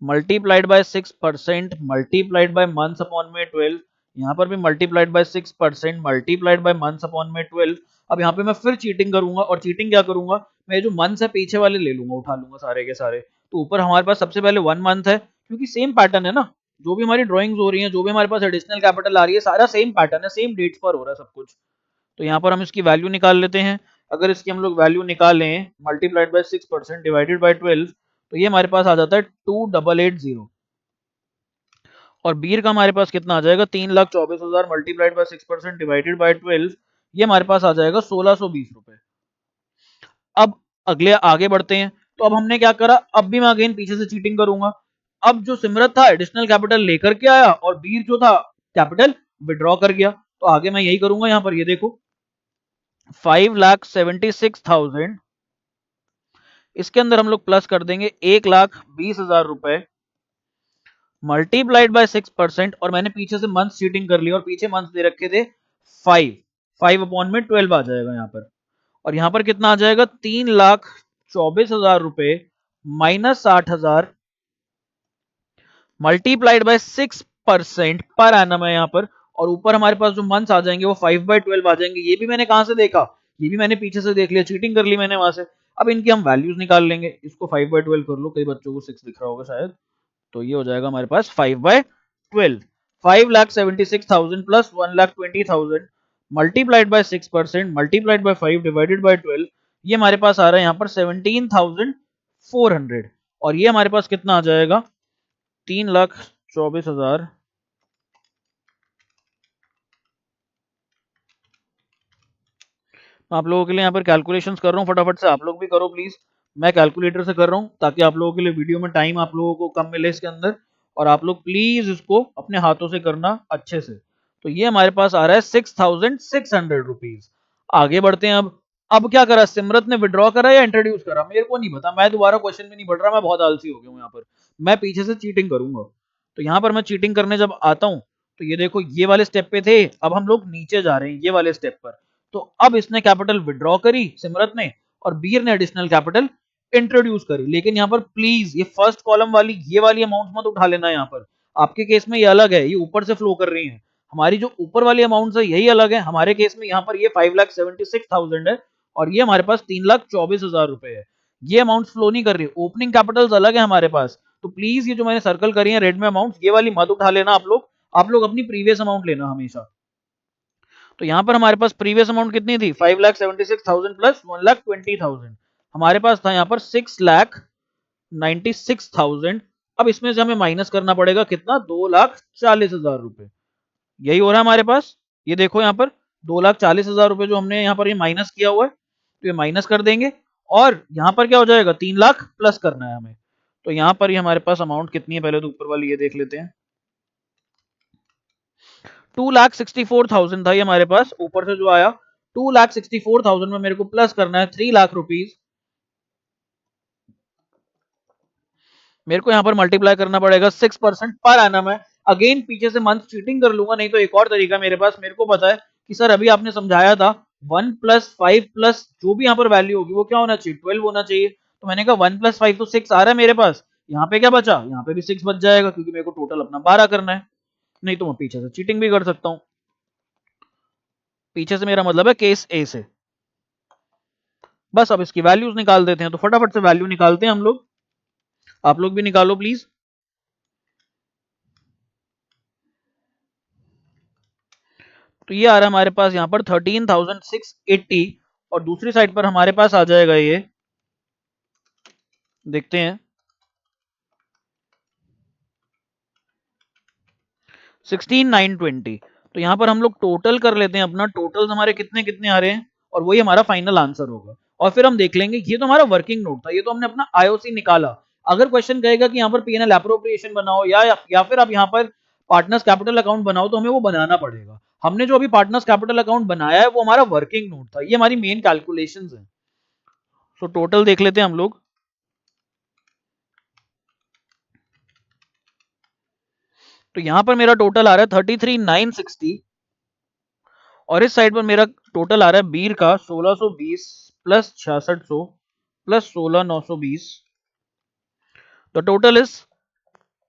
[SPEAKER 1] multiplied by 6% multiplied bye months upon में 12, यहाँ पर भी multiplied by 6% multiplied bye months upon में 12। अब यहाँ पे मैं फिर चीटिंग करूंगा, और चीटिंग क्या करूंगा, मैं जो मंथ्स है पीछे वाले ले लूंगा, उठा लूंगा सारे के सारे। तो ऊपर हमारे पास सबसे पहले 1 मंथ है, क्योंकि सेम पैटर्न है ना, जो भी हमारी ड्रॉइंग्स हो रही है, जो भी हमारे पास एडिशनल कैपिटल आ रही है, सारा सेम पैटर्न है, सेम डेट्स पर हो रहा है सब कुछ। तो यहाँ पर हम इसकी वैल्यू निकाल लेते हैं। अगर इसकी हम लोग वैल्यू निकालें मल्टीप्लाइड बाय 6% डिवाइडेड बाय 12, तो ये हमारे पास आ जाता है 2880। और बीर का हमारे पास कितना आ जाएगा, 3,24,000 मल्टीप्लाइड बाय 6% डिवाइडेड बाय 12, ये हमारे पास आ जाएगा 1620 रुपए। अब अगले आगे बढ़ते हैं। तो अब हमने क्या करा, अब भी मैं अगेन पीछे से चीटिंग करूंगा। अब जो सिमरत था एडिशनल कैपिटल लेकर के आया और बीर जो था कैपिटल विड्रॉ कर गया। तो आगे मैं यही करूंगा, यहां पर ये देखो 5,76,000, इसके अंदर हम लोग प्लस कर देंगे 1,20,000 रुपए मल्टीप्लाइड बाय 6%, और मैंने पीछे से मंथ चीटिंग कर लिया और पीछे मंथ दे रखे थे 5, 5 अपॉन में 12 आ जाएगा यहाँ पर। और यहाँ पर कितना आ जाएगा, 3,24,000 रुपए minus 60,000 multiplied by 6% per annum है यहाँ पर। और ऊपर हमारे पास जो मंथ्स आ जाएंगे वो 5/12 आ जाएंगे। ये भी मैंने कहां से देखा, ये भी मैंने पीछे से देख लिया, चीटिंग कर ली मैंने वहां से। अब इनकी हम वैल्यूज निकाल लेंगे, इसको 5/12 कर लो, कई बच्चों को 6 दिख रहा होगा शायद। तो ये हो जाएगा हमारे पास 5/12, 5,76,000 plus 1,20,000 multiplied by 6% multiplied by 5 divided by 12, ये हमारे पास आ रहा है यहाँ पर 17,400। और ये हमारे पास कितना आ जाएगा, 3,24,000 आप लोगों के लिए यहाँ पर कैलकुलेशंस कर रहा हूँ, फटाफट से आप लोग भी करो प्लीज। मैं कैलकुलेटर से कर रहा हूँ ताकि आप लोगों के लिए वीडियो में टाइम आप लोगों को कम मिले इसके अंदर, और आप लोग प्लीज इसको अपने हाथों से करना अच्छे से। तो ये हमारे पास आ रहा है 6,600 रुपीज। आगे बढ़ते हैं। अब क्या करा, सिमरत ने विड्रॉ करा या इंट्रोड्यूस करा, मेरे को नहीं पता, मैं दोबारा क्वेश्चन में नहीं बढ़ रहा, मैं बहुत आलसी हो गया हूँ यहाँ पर। मैं पीछे से चीटिंग करूंगा। तो यहाँ पर मैं चीटिंग करने जब आता हूँ, तो ये देखो ये वाले स्टेप पे थे, अब हम लोग नीचे जा रहे हैं ये वाले स्टेप पर। तो अब इसने कैपिटल विड्रॉ करी सिमरत ने, और बीर ने एडिशनल कैपिटल इंट्रोड्यूस करी। लेकिन यहाँ पर प्लीज ये फर्स्ट कॉलम वाली ये वाली अमाउंट मत उठा लेना, यहाँ पर आपके केस में ये अलग है, ये ऊपर से फ्लो कर रही है। हमारी जो ऊपर वाली अमाउंट है यही अलग है, हमारे केस में यहाँ पर ये 5,76,000 है और ये हमारे पास 3,24,000 रुपए है। ये अमाउंट फ्लो नहीं कर रही, ओपनिंग कैपिटल्स अलग है हमारे पास। तो प्लीज ये जो मैंने सर्कल करी है रेड में अमाउंट, ये वाली मत उठा लेना आप लोग, आप लोग अपनी प्रीवियस अमाउंट लेना हमेशा। तो यहां पर हमारे पास प्रीवियस अमाउंट कितनी थी, 5,76,000 प्लस 1,20,000, हमारे पास था यहाँ पर 6,96,000। अब इसमें से हमें माइनस करना पड़ेगा कितना, 2,40,000 रुपए। यही हो रहा है हमारे पास, ये देखो यहाँ पर 2,40,000 रुपए जो हमने यहाँ पर ये माइनस किया हुआ है, तो ये माइनस कर देंगे। और यहाँ पर क्या हो जाएगा, 3,00,000 प्लस करना है हमें। तो यहाँ पर ये हमारे पास अमाउंट कितनी है, पहले तो ऊपर वाली ये देख लेते हैं। 2,64,000 था ये हमारे पास, ऊपर से जो आया 2,64,000 में मेरे को प्लस करना है 3,00,000 रुपीज। मेरे को यहाँ पर मल्टीप्लाई करना पड़ेगा 6% पर एनम है। अगेन पीछे से मंथ चीटिंग कर लूंगा, नहीं तो एक और तरीका मेरे पास, मेरे को पता है कि सर अभी आपने समझाया था 1+5 प्लस जो भी यहाँ पर वैल्यू होगी वो क्या होना चाहिए, 12 होना चाहिए। तो मैंने कहा 1+5 तो 6 आ रहा है मेरे पास, यहाँ पे क्या बचा, यहाँ पे भी 6 बच जाएगा क्योंकि मेरे को टोटल अपना 12 करना है। नहीं तो मैं पीछे से चीटिंग भी कर सकता हूँ, पीछे से मेरा मतलब है केस ए से। बस अब इसकी वैल्यूज निकाल देते हैं, तो फटाफट से वैल्यू निकालते हैं हम लोग, आप लोग भी निकालो प्लीज। तो ये आ रहा है हमारे पास यहाँ पर 13,680, और दूसरी साइड पर हमारे पास आ जाएगा ये, देखते हैं 16,920। तो यहाँ पर हम लोग टोटल कर लेते हैं अपना, टोटल हमारे कितने कितने आ रहे हैं, और वही हमारा फाइनल आंसर होगा। और फिर हम देख लेंगे, ये तो हमारा वर्किंग नोट था, ये तो हमने अपना आईओसी निकाला। अगर क्वेश्चन कहेगा कि यहाँ पर पीएनएल एप्रोप्रिएशन बनाओ या फिर आप यहाँ पर पार्टनर्स कैपिटल अकाउंट बनाओ, तो हमें वो बनाना पड़ेगा। हमने जो अभी पार्टनर्स कैपिटल अकाउंट बनाया है वो हमारा वर्किंग नोट था, ये हमारी मेन कैलकुलेशंस है। सो टोटल देख लेते हैं हम लोग। तो यहां पर मेरा टोटल आ रहा है 33,960, और इस साइड पर मेरा टोटल आ रहा है बीर का 1620 plus 6600 plus 16,920। The total is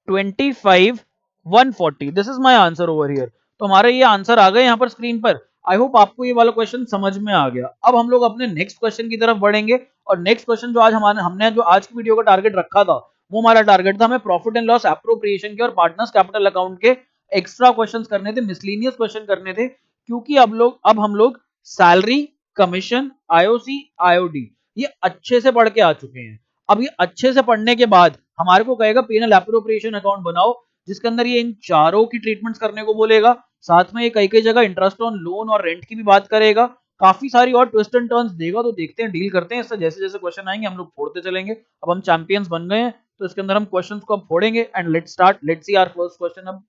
[SPEAKER 1] 25,140। This is my answer over here. तो हमारे ये आंसर आ गए यहाँ पर स्क्रीन पर। आई होप आपको ये वाला क्वेश्चन समझ में आ गया। अब हम लोग अपने नेक्स्ट क्वेश्चन की तरफ बढ़ेंगे, और नेक्स्ट क्वेश्चन जो आज हमने जो आज की वीडियो का टारगेट रखा था, वो हमारा टारगेट था हमें प्रॉफिट एंड लॉस एप्रोप्रिएशन के और पार्टनर्स कैपिटल अकाउंट के एक्स्ट्रा क्वेश्चंस करने थे, मिसलिनियस क्वेश्चन करने थे। क्योंकि अब हम लोग सैलरी, कमीशन, आईओसी, आईओडी ये अच्छे से पढ़ के आ चुके हैं। अब ये अच्छे से पढ़ने के बाद हमारे को कहेगा पीएनएल एप्रोप्रिएशन अकाउंट बनाओ, जिसके अंदर ये इन चारों की ट्रीटमेंट्स करने को बोलेगा। साथ में ये कई कई जगह इंटरेस्ट ऑन लोन और रेंट की भी बात करेगा, काफी सारी और ट्विस्ट एंड टर्न्स देगा। तो देखते हैं, डील करते हैं इससे। जैसे जैसे क्वेश्चन आएंगे हम लोग फोड़ते चलेंगे। अब हम चैंपियंस बन गए हैं, तो इसके अंदर हम क्वेश्चंस को अब फोड़ेंगे। And let's start, let's see our first question अब।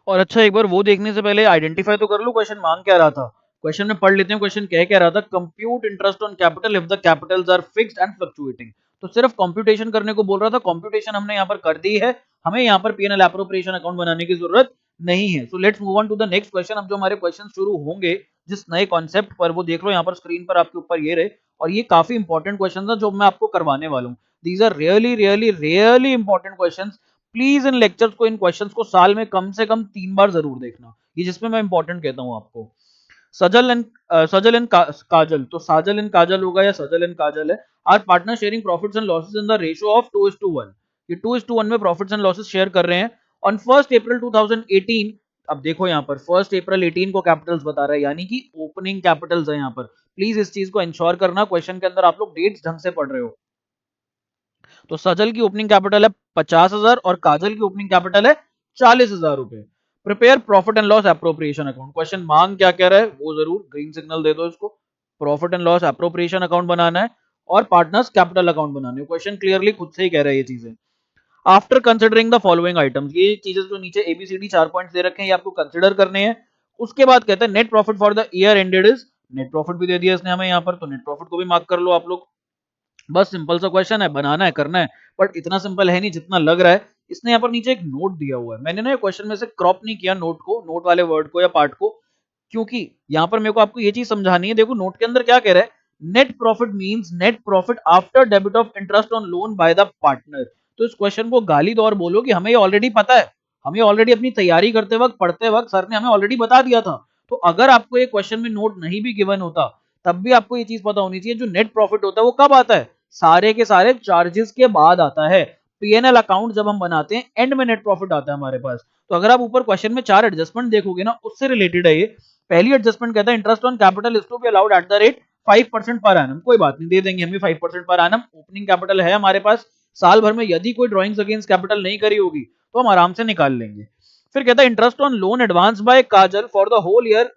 [SPEAKER 1] और अच्छा, एक बार वो देखने से पहले आइडेंटिफाई तो कर लो क्वेश्चन मांग क्या रहा था। क्वेश्चन में पढ़ लेते हैं, क्वेश्चन कह रहा था, compute interest on capital if the capitals are fixed and fluctuating. तो सिर्फ कंप्यूटेशन करने को बोल रहा था, कंप्यूटेशन हमने यहाँ पर कर दी है, हमें यहाँ पर पीएनएल एप्रोप्रिएशन अकाउंट बनाने की जरूरत नहीं है। So let's move on to the next question. अब जो हमारे क्वेश्चन शुरू होंगे जिस नए कॉन्सेप्ट पर, वो देख लो यहाँ पर स्क्रीन पर आपके ऊपर ये रहे। और ये काफी इंपॉर्टेंट क्वेश्चन है जो मैं आपको करवाने वाला हूँ। These are really really really important question. Please इन लेक्चर्स को, इन क्वेश्चंस को साल में कम से कम 3 बार जरूर देखना, ये जिसमें मैं इंपॉर्टेंट कहता हूं आपको। सजल एंड काजल, तो साजल एंड काजल होगा या सजल एंड काजल है। Are partner sharing profits and losses in the ratio of 2:1। ये 2:1 में प्रॉफिट्स एंड लॉसेस शेयर कर रहे हैं। ऑन 1 अप्रैल 2018, अब देखो यहाँ पर 1 अप्रैल 18 को कैपिटल्स बता रहा है, यानी कि ओपनिंग कैपिटल्स है यहाँ पर। प्लीज इस चीज को इंश्योर करना, क्वेश्चन के अंदर आप लोग डेट्स ढंग से पढ़ रहे हो। तो सजल की ओपनिंग कैपिटल है 50,000 और काजल की ओपनिंग कैपिटल है 40,000 रुपए। Prepare profit and loss appropriation account. Question मांग क्या कह रहा है वो जरूर ग्रीन सिग्नल दे दो इसको। Profit and loss appropriation account बनाना है और पार्टनर्स कैपिटल अकाउंट बनाना है। क्वेश्चन क्लियरली खुद से ही कह रहा है ये चीजें। After considering the following items, ये चीजें जो नीचे एबीसीडी 4 पॉइंट्स दे रखे हैं, ये आपको कंसिडर करने हैं। उसके बाद कहता है net profit for the year ended is, net profit भी दे दिया इसने हमें यहाँ पर, तो नेट प्रॉफिट को भी मार्क कर लो आप लोग। बस सिंपल सा क्वेश्चन है, बनाना है, करना है। बट इतना सिंपल है नहीं जितना लग रहा है। इसने यहाँ पर नीचे एक नोट दिया हुआ है, मैंने ना क्वेश्चन में से क्रॉप नहीं किया नोट को, नोट वाले वर्ड को या पार्ट को, क्योंकि यहाँ पर मेरे को आपको ये चीज समझानी है। देखो नोट के अंदर क्या कह रहा है, net profit means net profit after debit of interest on loan by the partner. तो इस क्वेश्चन को गाली दौर बोलो कि हमें ये ऑलरेडी पता है, हमें ऑलरेडी अपनी तैयारी करते वक्त, पढ़ते वक्त सर ने हमें ऑलरेडी बता दिया था। तो अगर आपको ये क्वेश्चन में नोट नहीं भी गिवन होता, तब भी आपको ये चीज पता होनी चाहिए, जो नेट प्रॉफिट होता है वो कब आता है, सारे के सारे चार्जेस के बाद आता है। पीएनएल अकाउंट जब हम बनाते हैं एंड में नेट प्रॉफिट आता है हमारे पास। तो अगर आप ऊपर क्वेश्चन में 4 एडजस्टमेंट देखोगे ना, उससे रिलेटेड है ये। पहली एडजस्टमेंट कहता है interest on capital is to be allowed at the rate 5% per annum. कोई बात नहीं, दे देंगे हमें 5% पर एनम। ओपनिंग कैपिटल है हमारे पास, साल भर में यदि कोई ड्रॉइंग्स अगेंस्ट कैपिटल नहीं करी होगी तो हम आराम से निकाल लेंगे। फिर कहता है interest on loan advance by Kajal for the whole year,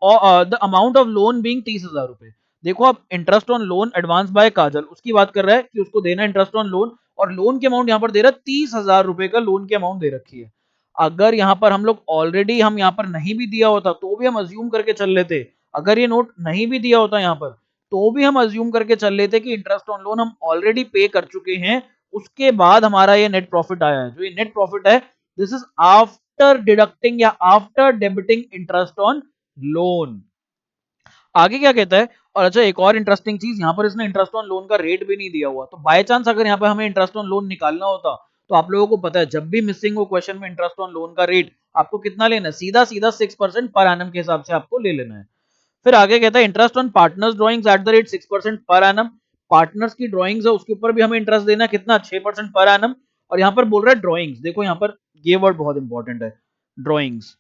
[SPEAKER 1] the amount of loan being 30,000 रुपए। देखो अब interest on loan advance by Kajal, उसकी बात कर रहा है कि उसको देना इंटरेस्ट ऑन लोन, और लोन के अमाउंट यहाँ पर दे रहा है 30,000 रुपए का लोन की अमाउंट दे रखी है। अगर यहाँ पर हम लोग ऑलरेडी, हम यहाँ पर नहीं भी दिया होता तो भी हम अज्यूम करके चल लेते, अगर ये नोट नहीं भी दिया होता यहाँ पर तो भी हम अज्यूम करके चल लेते कि इंटरेस्ट ऑन लोन हम ऑलरेडी पे कर चुके हैं, उसके बाद हमारा ये नेट प्रॉफिट आया है। जो ये नेट प्रॉफिट है, दिस इज आफ्टर डिडक्टिंग या after debiting interest on loan. आगे क्या कहता है, और अच्छा एक और इंटरेस्टिंग चीज, यहाँ पर इसने इंटरेस्ट ऑन लोन का रेट भी नहीं दिया हुआ। तो बाय चांस अगर यहाँ पर हमें इंटरेस्ट ऑन लोन निकालना होता, तो आप लोगों को पता है जब भी मिसिंग हो क्वेश्चन में इंटरेस्ट ऑन लोन का रेट, आपको कितना लेना है, सीधा सीधा 6% पर एनम के हिसाब से आपको ले लेना है। फिर आगे कहता है interest on partners drawings eight the rate 6% per annum. Partners की ड्रॉइंग्स है उसके ऊपर भी हमें इंटरेस्ट देना कितना, 6% पर एनम। और यहाँ पर बोल रहा है ड्रॉइंग्स, देखो यहाँ पर ये वर्ड बहुत इंपॉर्टेंट है, ड्रॉइंग्स।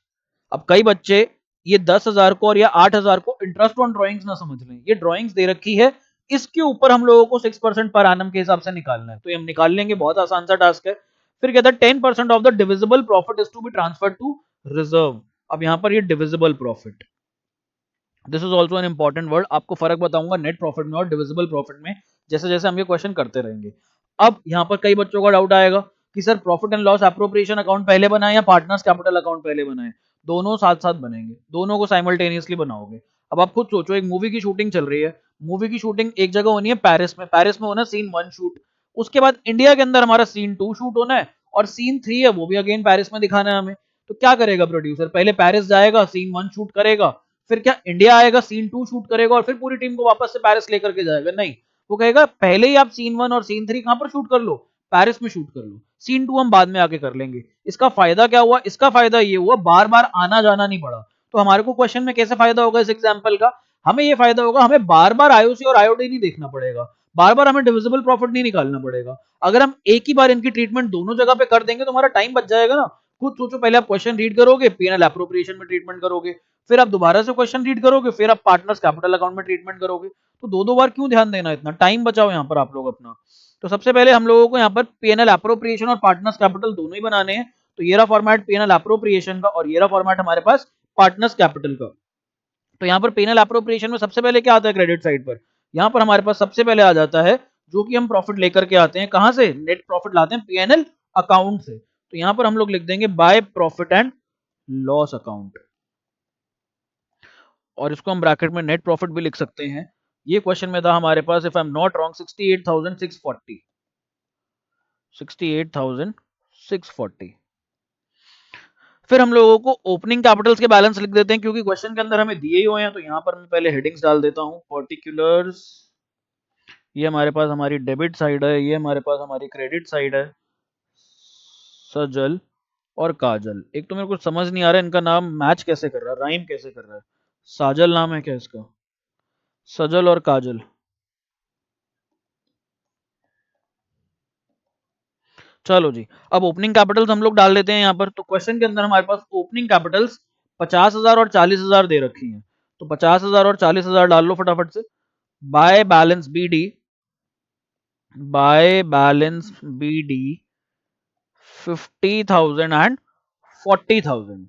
[SPEAKER 1] अब कई बच्चे ये 10,000 को और या 8,000 को इंटरेस्ट ऑन ड्रॉइंग्स ना समझ लें, ये ड्रॉइंग्स दे रखी है, इसके ऊपर हम लोगों को 6% पर एनम के हिसाब से निकालना है। तो ये हम निकाल लेंगे, बहुत आसान सा टास्क है। फिर कहता है 10% of the divisible profit is to be transfer to reserve. अब यहाँ पर ये divisible profit, this is also an important word. आपको फर्क बताऊंगा नेट प्रॉफिट में और डिविजिबल प्रॉफिट में, जैसे जैसे हम ये क्वेश्चन करते रहेंगे। अब यहाँ पर कई बच्चों का डाउट आएगा कि sir profit and loss appropriation account पहले बनाए या पार्टनर्स कैपिटल अकाउंट पहले बनाए। दोनों साथ साथ बनेंगे, दोनों को साइमल्टेनियसली बनाओगे। अब आप खुद सोचो, एक मूवी की शूटिंग चल रही है, मूवी की शूटिंग एक जगह होनी है पेरिस में, पेरिस में होना सीन 1 शूट, उसके बाद इंडिया के अंदर हमारा सीन 2 शूट होना है, और सीन 3 है वो भी अगेन पेरिस में दिखाना है हमें। तो क्या करेगा प्रोड्यूसर, पहले पेरिस जाएगा, सीन 1 शूट करेगा, फिर क्या इंडिया आएगा, सीन 2 शूट करेगा और फिर पूरी टीम को वापस से पेरिस लेकर के जाएगा? नहीं, वो कहेगा पहले ही आप सीन 1 और सीन 3 कहां पर शूट कर लो, पेरिस में शूट कर लो, सीन 2 हम बाद में आके कर लेंगे। इसका फायदा क्या हुआ, इसका फायदा ये हुआ बार बार आना जाना नहीं पड़ा। तो हमारे को क्वेश्चन में कैसे फायदा होगा इस एग्जाम्पल का, हमें ये फायदा होगा, हमें बार बार आईओसी और आईओडी नहीं देखना पड़ेगा, बार बार हमें डिविजिबल प्रॉफिट नहीं निकालना पड़ेगा। अगर हम एक ही बार इनकी ट्रीटमेंट दोनों जगह पे कर देंगे तो हमारा टाइम बच जाएगा ना। खुद सोचो, पहले आप क्वेश्चन रीड करोगे, पीएनएल एप्रोप्रिएशन में ट्रीटमेंट करोगे, फिर आप दोबारा से क्वेश्चन रीड करोगे, फिर आप पार्टनर्स कैपिटल अकाउंट में ट्रीटमेंट करोगे। तो दो दो बार क्यों ध्यान देना, इतना टाइम बचाओ यहाँ पर आप लोग अपना। तो सबसे पहले हम लोगों को यहाँ पर पीएनएल एप्रोप्रिएशन और पार्टनर्स कैपिटल दोनों ही बनाने हैं। तो ये रहा फॉर्मेट पीएनएल एप्रोप्रिएशन का और ये रहा फॉर्मेट हमारे पास पार्टनर्स कैपिटल का। तो यहाँ पर पीएनएल एप्रोप्रिएशन में सबसे पहले क्या आता है क्रेडिट साइड पर, यहाँ पर हमारे पास सबसे पहले आ जाता है जो कि हम प्रॉफिट लेकर के आते हैं, कहां से, नेट प्रॉफिट लाते हैं पीएनएल अकाउंट से। तो यहाँ पर हम लोग लिख देंगे by profit and loss account, और इसको हम ब्रैकेट में नेट प्रॉफिट भी लिख सकते हैं। ये क्वेश्चन में था हमारे पास, if I am not wrong 68,640, 68,640। फिर हम लोगों को ओपनिंग कैपिटल्स के बैलेंस लिख देते हैं क्योंकि क्वेश्चन के अंदर हमें दिए ही हुए हैं। तो यहाँ पर मैं पहले हेडिंग्स डाल देता हूँ, पर्टिकुलर्स, ये हमारे पास हमारी डेबिट साइड है, ये हमारे पास हमारी क्रेडिट साइड है, सजल और काजल। एक तो मेरे को समझ नहीं आ रहा है इनका नाम मैच कैसे कर रहा है, राइम कैसे कर रहा है। साजल नाम है क्या इसका, सजल और काजल। चलो जी, अब ओपनिंग कैपिटल्स हम लोग डाल देते हैं यहाँ पर। तो क्वेश्चन के अंदर हमारे पास ओपनिंग कैपिटल्स 50,000 और 40,000 दे रखी हैं। तो 50,000 और 40,000 डाल लो फटाफट से। By balance BD, by balance BD 50,000 and 40,000।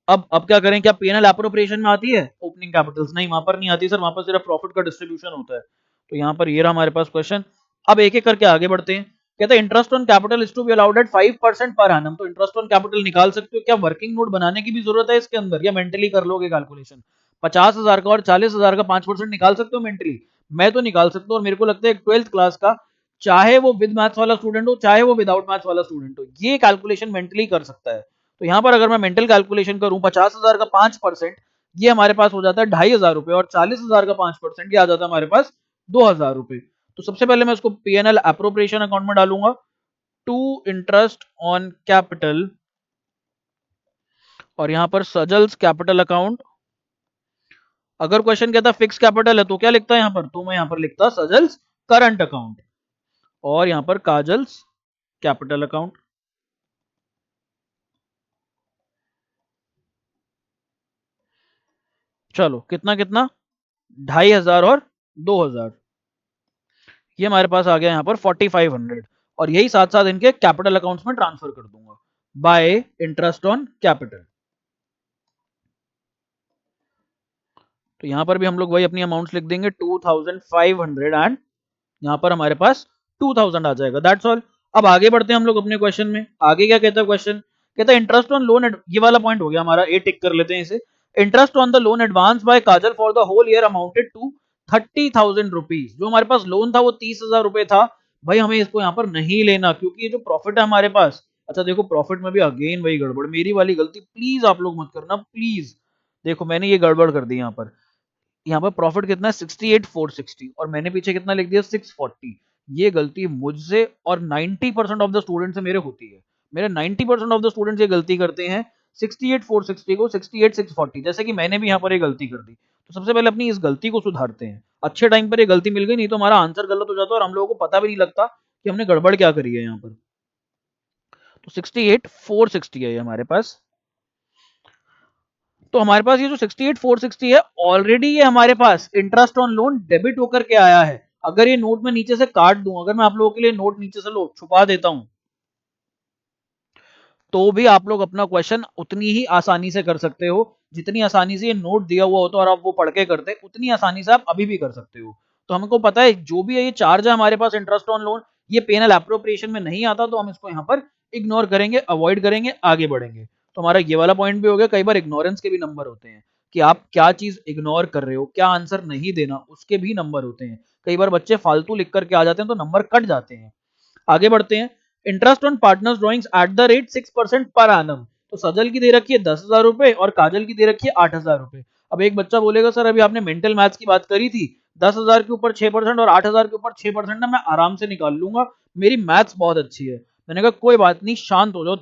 [SPEAKER 1] अब क्या करें, क्या पीएनएल एप्रोप्रिएशन में आती है ओपनिंग कैपिटल्स? नहीं, वहां पर नहीं आती सर, वहां पर सिर्फ प्रॉफिट का डिस्ट्रीब्यूशन होता है। तो यहाँ पर ये रहा हमारे पास क्वेश्चन। अब एक एक करके आगे बढ़ते हैं। कहते हैं interest on capital is to be allowed at 5% per annum. तो इंटरेस्ट ऑन कैपिटल निकाल सकते हो, क्या वर्किंग नोट बनाने की भी जरूरत है इसके अंदर, या मेंटली कर लोगे कैलकुलेशन? 50,000 का और 40,000 का 5% निकाल सकते हो मेंटली? मैं तो निकाल सकता हूँ, और मेरे को लगता है 12th क्लास का, चाहे वो विद मैथ्स वाला स्टूडेंट हो चाहे वो विदाउट मैथ्स वाला स्टूडेंट हो, ये कैलकुलेशन मेंटली कर सकता है। तो यहाँ पर अगर मैं मेंटल कैलकुलेशन करूं, 50,000 का 5% ये हमारे पास हो जाता है 2,500 रुपए, और 40,000 का 5% ये आ जाता है हमारे पास 2,000 रुपए। तो सबसे पहले मैं इसको पीएनएल एप्रोप्रिएशन अकाउंट में डालूंगा, टू इंटरेस्ट ऑन कैपिटल, और यहां पर सजल्स कैपिटल अकाउंट। अगर क्वेश्चन कहता फिक्स कैपिटल है तो क्या लिखता है यहां पर, तो मैं यहां पर लिखता सजल्स करंट अकाउंट, और यहां पर काजल्स कैपिटल अकाउंट। चलो, कितना कितना, 2,500 और 2,000, ये हमारे पास आ गया यहाँ पर 4,500, और यही साथ साथ इनके कैपिटल अकाउंट्स में ट्रांसफर कर दूंगा बाय इंटरेस्ट ऑन कैपिटल। तो यहां पर भी हम लोग वही अपनी अमाउंट्स लिख देंगे, 2,500, एंड यहाँ पर हमारे पास 2,000 आ जाएगा, दैट्स ऑल। अब आगे बढ़ते हैं हम लोग अपने क्वेश्चन में। आगे क्या कहता है क्वेश्चन, कहता है इंटरेस्ट ऑन लोन, ये वाला पॉइंट हो गया हमारा, ए टिक कर लेते हैं इसे। Interest on the loan advance by Kajal for the whole year amounted to 30,000 rupees. जो हमारे पास लोन था वो 30,000 रुपए था। भाई हमें इसको यहाँ पर नहीं लेना, क्योंकि ये जो प्रॉफिट है हमारे पास, अच्छा देखो प्रॉफिट में भी अगेन वही गड़बड़, मेरी वाली गलती प्लीज आप लोग मत करना प्लीज। देखो मैंने ये गड़बड़ कर दी यहाँ पर प्रॉफिट कितना है 68,460, और मैंने पीछे कितना लिख दिया 640। ये गलती मुझसे और 90% ऑफ द स्टूडेंट से मेरे होती है। मेरे 90% ऑफ द स्टूडेंट्स ये गलती करते हैं, 68,460 को 68,640, जैसे कि मैंने भी यहाँ पर ये गलती कर दी। तो सबसे पहले अपनी इस गलती को सुधारते हैं। अच्छे टाइम पर ये गलती मिल गई, नहीं तो हमारा आंसर गलत हो जाता और हम लोगों को पता भी नहीं लगता कि हमने गड़बड़ क्या करी है यहाँ पर। तो 68,460 है ये हमारे पास। तो हमारे पास ये जो 68,460 है, ऑलरेडी ये हमारे पास इंटरेस्ट ऑन लोन डेबिट होकर के आया है। अगर ये नोट में नीचे से काट दूं, अगर मैं आप लोगों के लिए नोट नीचे से लो छुपा देता हूं, तो भी आप लोग अपना क्वेश्चन उतनी ही आसानी से कर सकते हो, जितनी आसानी से ये नोट दिया हुआ होता और आप वो पढ़ के करते, उतनी आसानी से आप अभी भी कर सकते हो। तो हमको पता है जो भी है ये चार्ज है हमारे पास इंटरेस्ट ऑन लोन, ये पेनल एप्रोप्रिएशन में नहीं आता, तो हम इसको यहाँ पर इग्नोर करेंगे, अवॉइड करेंगे, आगे बढ़ेंगे। तो हमारा ये वाला पॉइंट भी हो गया। कई बार इग्नोरेंस के भी नंबर होते हैं, कि आप क्या चीज इग्नोर कर रहे हो, क्या आंसर नहीं देना, उसके भी नंबर होते हैं। कई बार बच्चे फालतू लिख करके आ जाते हैं तो नंबर कट जाते हैं। आगे बढ़ते हैं। Interest on partners drawings eight the rate 6% per annum. तो सजल की दे रखी है 10,000 रुपए और काजल की दे रखी है 8,000 रुपए। अब एक बच्चा बोलेगा सर अभी आपने मेंटल मैथ्स की बात करी थी, 10,000 के ऊपर 6% और 8,000 के ऊपर 6% ना मैं आराम से निकाल लूंगा, मेरी मैथ्स बहुत अच्छी है। मैंने कहा कोई बात नहीं, शांत हो जाओ।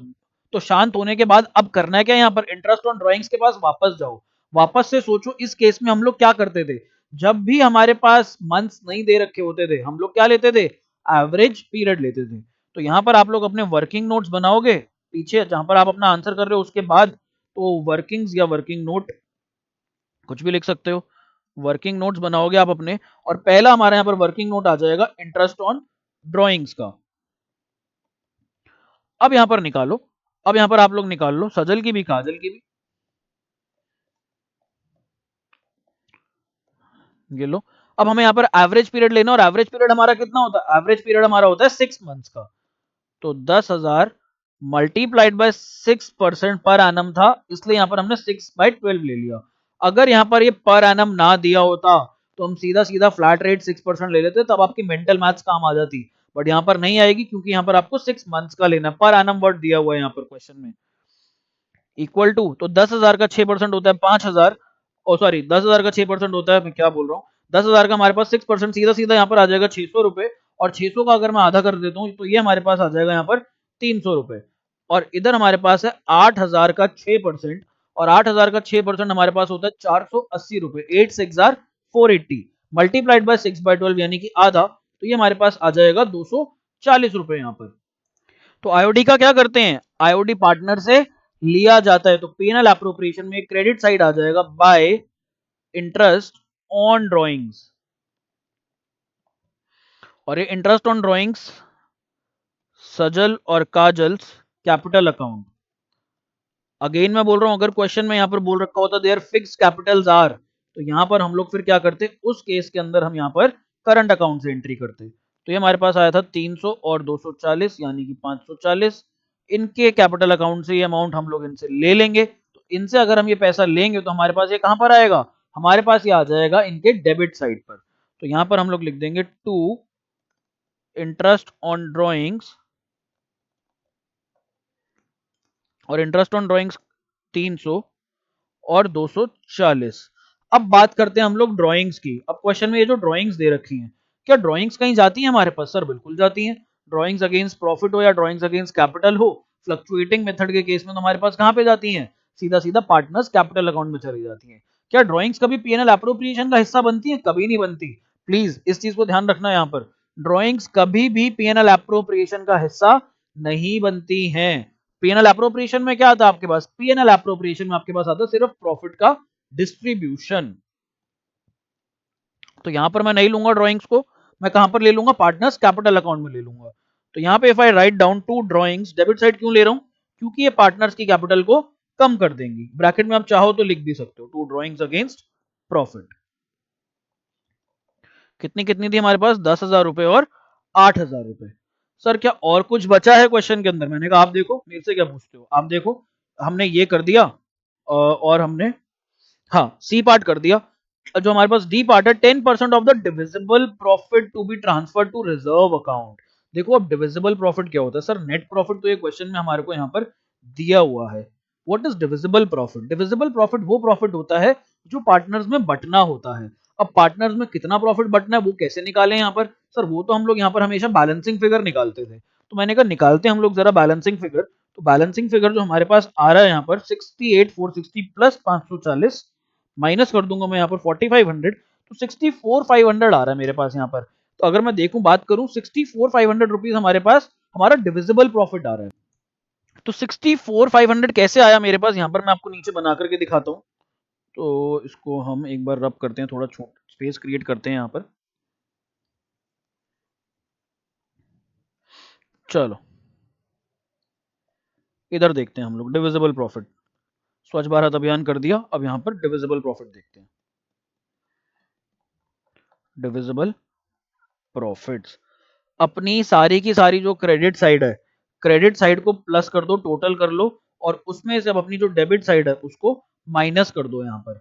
[SPEAKER 1] तो शांत होने के बाद अब करना है क्या, यहाँ पर इंटरेस्ट ऑन ड्रॉइंग्स के पास वापस जाओ, वापस से सोचो इस केस में हम लोग क्या करते थे। जब भी हमारे पास मंथ्स नहीं दे रखे होते थे, हम लोग क्या लेते थे, एवरेज पीरियड लेते थे। तो यहाँ पर आप लोग अपने वर्किंग नोट्स बनाओगे, पीछे जहां पर आप अपना आंसर कर रहे हो उसके बाद, तो वर्किंग्स या वर्किंग नोट कुछ भी लिख सकते हो, वर्किंग नोट्स बनाओगे आप अपने। और पहला हमारे यहाँ पर वर्किंग नोट आ जाएगा इंटरेस्ट ऑन ड्राइंग्स का। अब यहां पर निकालो, अब यहां पर आप लोग निकाल लो सजल की भी काजल की भी, ये लो। अब हमें यहाँ पर एवरेज पीरियड लेना, और एवरेज पीरियड हमारा कितना होता है, एवरेज पीरियड हमारा होता है 6 मंथ्स का। तो 10,000 मल्टीप्लाइड बाय 6% पर एनम था, इसलिए यहाँ पर हमने 6/12 ले लिया। अगर यहाँ पर ये पर एनम ना दिया होता तो हम सीधा सीधा फ्लैट रेट 6% ले लेते, तब आपकी मेंटल मैथ्स काम आ जाती। बट यहाँ पर नहीं आएगी, क्योंकि यहाँ पर आपको 6 मंथ्स का लेना, पर एनम वर्ड दिया हुआ है यहाँ पर क्वेश्चन में। इक्वल टू, तो 10,000 का 6% होता है 5,000, ओ सॉरी 10,000 का 6% होता है, मैं क्या बोल रहा हूँ, 10,000 का हमारे पास 6%, सीधा सीधा यहाँ पर आ जाएगा 600 रुपए, और 600 का अगर मैं आधा कर देता हूँ तो ये हमारे पास आ जाएगा यहाँ पर 300 रुपए। और इधर हमारे पास है 8,000 का 6%, और 8,000 का 6% हमारे पास होता है 480 रुपए, 8 6 480 मल्टीप्लाइड बाय 6/12 यानी कि आधा, तो ये हमारे पास आ जाएगा 240 रुपए यहाँ पर। तो आईओडी का क्या करते हैं, आईओडी पार्टनर से लिया जाता है, तो पीएनएल एप्रोप्रिएशन में क्रेडिट साइड आ जाएगा बाय इंटरेस्ट ऑन ड्राइंग्स, और ये इंटरेस्ट ऑन ड्राइंग्स सजल और काजल्स कैपिटल अकाउंट। अगेन मैं बोल रहा हूं, अगर क्वेश्चन में यहां पर बोल रखा होता देयर फिक्स कैपिटल्स आर, तो यहां पर हम लोग फिर क्या करते, उस केस के अंदर हम यहां पर करंट अकाउंट से एंट्री करते। तो ये हमारे पास आया था 300 और 240 यानी कि 540, इनके कैपिटल अकाउंट से ये अमाउंट हम लोग इनसे ले लेंगे। तो इनसे अगर हम ये पैसा लेंगे तो हमारे पास ये कहां पर आएगा, हमारे पास ये आ जाएगा इनके डेबिट साइड पर। तो यहां पर हम लोग लिख देंगे टू इंटरेस्ट ऑन ड्रॉइंग्स, और इंटरेस्ट ऑन ड्रॉइंग्स 300 और 240। अब बात करते हैं हम लोग ड्राइंग्स की। अब क्वेश्चन में ये जो ड्राइंग्स दे रखी हैं, क्या ड्राइंग्स कहीं जाती हैं हमारे पास, सर बिल्कुल जाती हैं। ड्राइंग्स अगेंस्ट प्रॉफिट हो या ड्राइंग्स अगेंस्ट कैपिटल हो, फ्लक्चुएटिंग मेथड के केस में तो हमारे पास कहां पे जाती हैं, सीधा सीधा पार्टनर्स कैपिटल अकाउंट में चली जाती हैं। क्या ड्राइंग्स कभी पीएनएल एप्रोप्रिएशन का हिस्सा बनती है, कभी नहीं बनती। प्लीज इस चीज को ध्यान रखना, यहाँ पर ड्राइंग्स कभी भी पीएनएल एप्रोप्रिएशन का हिस्सा नहीं बनती हैं। पीएनएल एप्रोप्रिएशन में क्या आता है आपके पास, पीएनएल एप्रोप्रिएशन में आपके पास आता है सिर्फ प्रॉफिट का डिस्ट्रीब्यूशन। तो यहां पर मैं नहीं लूंगा ड्राइंग्स को, मैं कहां पर ले लूंगा, पार्टनर्स कैपिटल अकाउंट में ले लूंगा। तो यहां पे if I write down to drawings, debit side क्यों ले रहा हूं, क्योंकि ये पार्टनर्स की कैपिटल को कम कर देंगी। ब्रैकेट में आप चाहो तो लिख भी सकते हो टू ड्राइंग्स अगेंस्ट प्रॉफिट। कितनी कितनी थी हमारे पास, 10,000 रुपए और 8,000 रुपए। सर क्या और कुछ बचा है क्वेश्चन के अंदर, मैंने कहा आप देखो, मेरे से क्या पूछते हो, आप देखो हमने ये कर दिया, और हमने हाँ सी पार्ट कर दिया। जो हमारे पास डी पार्ट है, 10% of the divisible profit to be transfer to reserve account. देखो अब डिविजिबल प्रॉफिट क्या होता है, सर नेट प्रॉफिट तो ये क्वेश्चन में हमारे को यहाँ पर दिया हुआ है। What is divisible profit, divisible profit वो प्रॉफिट होता है जो पार्टनर्स में बंटना होता है। अब पार्टनर्स में कितना प्रॉफिट बंटना है वो कैसे निकालें यहाँ पर, सर वो तो हम लोग यहाँ पर हमेशा बैलेंसिंग फिगर निकालते थे। तो मैंने कहा निकालते हम लोग जरा बैलेंसिंग फिगर। तो बैलेंसिंग फिगर जो हमारे पास आ रहा है यहाँ पर 68,460 प्लस 540, माइनस कर दूंगा मैं यहाँ पर 4,500, तो 64,500 आ रहा है मेरे पास यहाँ पर। तो अगर मैं देखूं, बात करूं, 64,500 रुपीज हमारे पास हमारा डिविजिबल प्रॉफिट आ रहा है। तो 64,500 कैसे आया मेरे पास, यहाँ पर मैं आपको नीचे बना करके दिखाता हूँ। तो इसको हम एक बार रब करते हैं, थोड़ा छोटा स्पेस क्रिएट करते हैं यहाँ पर। चलो इधर देखते हैं हम लोग डिविजिबल प्रॉफिट, स्वच्छ भारत अभियान कर दिया। अब यहाँ पर डिविजिबल प्रॉफिट देखते हैं, डिविजिबल प्रॉफिट्स। अपनी सारी की सारी जो क्रेडिट साइड है, क्रेडिट साइड को प्लस कर दो, टोटल कर लो, और उसमें से अब अपनी जो डेबिट साइड है उसको माइनस कर दो यहाँ पर।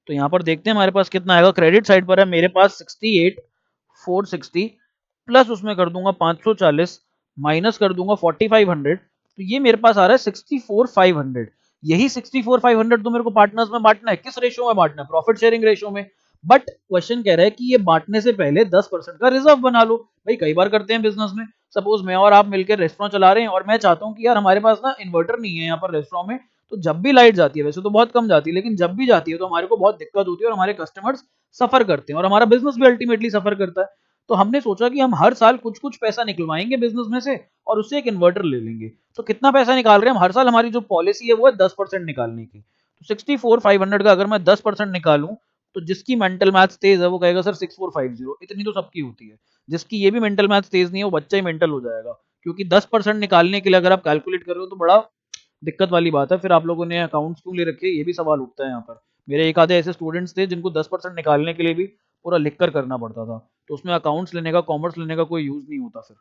[SPEAKER 1] तो यहाँ पर देखते हैं हमारे पास कितना आएगा। क्रेडिट साइड पर है मेरे पास 68,460, प्लस उसमें कर दूंगा 540, माइनस कर दूंगा 4,500, तो ये मेरे पास आ रहा है 64,500। यही 64,500 तो मेरे को पार्टनर्स में बांटना है, किस रेशियो में बांटना है, प्रॉफिट शेयरिंग रेशियो में। बट क्वेश्चन कह रहा है कि ये बांटने से पहले 10% का रिजर्व बना लो। भाई कई बार करते हैं बिजनेस में, सपोज मैं और आप मिलकर रेस्टोरेंट चला रहे हैं, और मैं चाहता हूँ कि यार हमारे पास ना इन्वर्टर नहीं है यहाँ पर रेस्टोरेंट में, तो जब भी लाइट जाती है, वैसे तो बहुत कम जाती है, लेकिन जब भी जाती है तो हमारे को बहुत दिक्कत होती है, और हमारे कस्टमर्स सफर करते हैं, और हमारा बिजनेस भी अल्टीमेटली सफर करता है। तो हमने सोचा कि हम हर साल कुछ कुछ पैसा निकलवाएंगे बिजनेस में से, और उससे एक इन्वर्टर ले लेंगे। तो कितना पैसा निकाल रहे हैं हम हर साल, हमारी जो पॉलिसी है वो है 10% निकालने की। तो 64,500 का अगर मैं 10% निकालूं, तो जिसकी मेंटल मैथ्स तेज है वो कहेगा सर 6450, इतनी तो सबकी होती है। जिसकी ये भी मेंटल मैथ्स तेज नहीं है वो बच्चा ही मेंटल हो जाएगा, क्योंकि 10% निकालने के लिए अगर आप कैलकुलेट कर रहे हो तो बड़ा दिक्कत वाली बात है। फिर आप लोगों ने अकाउंट्स क्यों ले रखे, ये भी सवाल उठता है यहाँ पर। मेरे एक आधे ऐसे स्टूडेंट्स थे जिनको 10% निकालने के लिए भी पूरा लिख कर करना पड़ता था, तो उसमें अकाउंट्स लेने का, कॉमर्स लेने का कोई यूज नहीं होता फिर।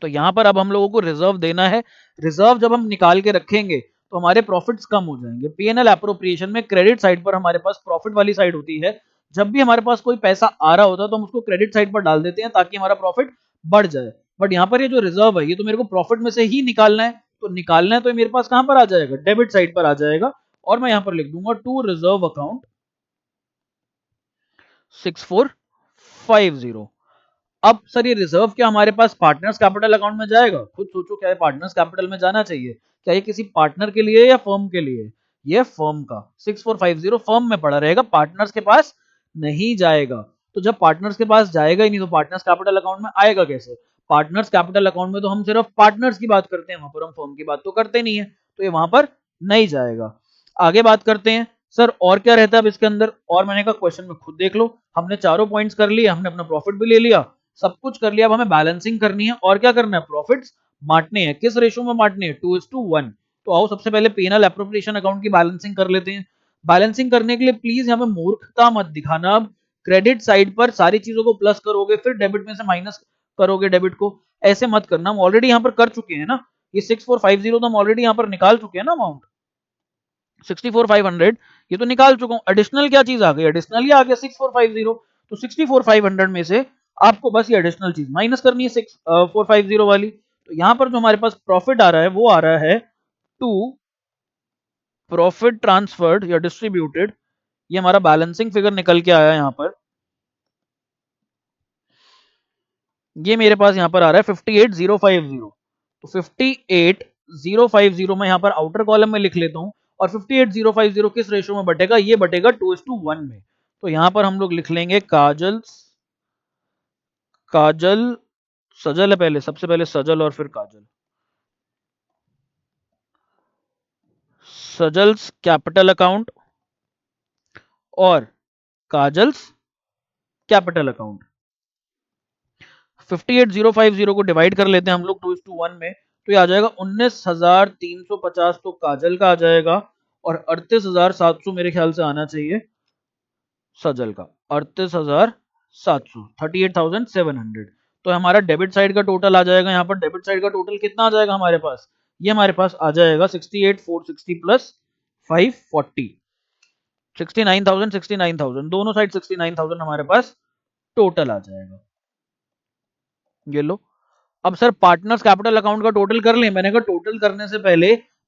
[SPEAKER 1] तो यहाँ पर अब हम लोगों को रिजर्व देना है। रिजर्व जब हम निकाल के रखेंगे तो हमारे प्रॉफिट्स कम हो जाएंगे। पीएनएल एप्रोप्रिएशन में क्रेडिट साइड पर हमारे पास प्रॉफिट वाली साइड होती है। जब भी हमारे पास कोई पैसा आ रहा होता है तो हम उसको क्रेडिट साइड पर डाल देते हैं ताकि हमारा प्रॉफिट बढ़ जाए। बट यहाँ पर ये जो रिजर्व है ये तो मेरे को प्रॉफिट में से ही निकालना है, तो निकालना है तो मेरे पास कहां पर आ जाएगा, डेबिट साइड पर आ जाएगा। और मैं यहाँ पर लिख दूंगा टू रिजर्व अकाउंट 6450। अब सर ये रिजर्व क्या हमारे पास पार्टनर्स कैपिटल अकाउंट में जाएगा? खुद सोचो, क्या ये पार्टनर्स कैपिटल में जाना चाहिए? क्या ये किसी पार्टनर के लिए या फर्म के लिए? ये फर्म का 6450 फर्म में पड़ा रहेगा, पार्टनर्स के पास नहीं जाएगा। तो जब पार्टनर्स के पास जाएगा ही नहीं तो पार्टनर्स कैपिटल अकाउंट में आएगा कैसे? पार्टनर्स कैपिटल अकाउंट में तो हम सिर्फ पार्टनर्स की बात करते हैं, वहां पर हम फर्म की बात तो करते नहीं है, तो ये वहां पर नहीं जाएगा। आगे बात करते हैं सर और क्या रहता है अब इसके अंदर। और मैंने कहा क्वेश्चन में खुद देख लो, हमने चारों पॉइंट्स कर लिए, हमने अपना प्रॉफिट भी ले लिया, सब कुछ कर लिया। अब हमें बैलेंसिंग करनी है और क्या करना है, प्रॉफिट्स बांटने हैं। किस रेशो में बांटने हैं, 2:1। तो आओ सबसे पहले पीएनएल एप्रोप्रिएशन अकाउंट की बैलेंसिंग कर लेते हैं। बैलेंसिंग करने के लिए प्लीज यहाँ पे मूर्खता मत दिखाना। अब क्रेडिट साइड पर सारी चीजों को प्लस करोगे, फिर डेबिट में से माइनस करोगे डेबिट को, ऐसे मत करना। हम ऑलरेडी यहाँ पर कर चुके हैं ना, ये 6450 तो हम ऑलरेडी यहाँ पर निकाल चुके हैं ना अमाउंट 64,500, ये तो निकाल चुका हूं। एडिशनल क्या चीज आ गई, एडिशनल ये आ गया 6450। तो 64,500 में से आपको बस ये एडिशनल चीज माइनस करनी है 6450 वाली। तो यहां पर जो हमारे पास प्रॉफिट आ रहा है वो आ रहा है टू प्रॉफिट ट्रांसफर्ड या डिस्ट्रीब्यूटेड। ये हमारा बैलेंसिंग फिगर निकल के आया यहां पर, ये मेरे पास यहां पर आ रहा है 58,050। तो 58,050 मैं यहां पर आउटर कॉलम में लिख लेता हूं। और 58,050 किस रेशो में बटेगा, ये बटेगा 2:1 में। तो यहां पर हम लोग लिख लेंगे काजल, काजल सजल है पहले, सबसे पहले सजल और फिर काजल। सजल्स कैपिटल अकाउंट और काजल्स कैपिटल अकाउंट। 58,050 को डिवाइड कर लेते हैं हम लोग 2:1 में, तो ये आ जाएगा 19,350 तो काजल का आ जाएगा, और 38,700 मेरे ख्याल से आना चाहिए सजल का। 38,700, 38,700। तो हमारा डेबिट साइड का टोटल आ जाएगा, यहाँ पर डेबिट साइड का टोटल कितना आ जाएगा हमारे पास, ये हमारे पास आ जाएगा 68,460 प्लस 540, 69,000 69,000, दोनों साइड 69,000 हमारे पास टोटल आ जाएगा। ये लो। अब सर पार्टनर्स कैपिटल अकाउंट का टोटल कर लें। मैंने कहा टोटल करने से पहले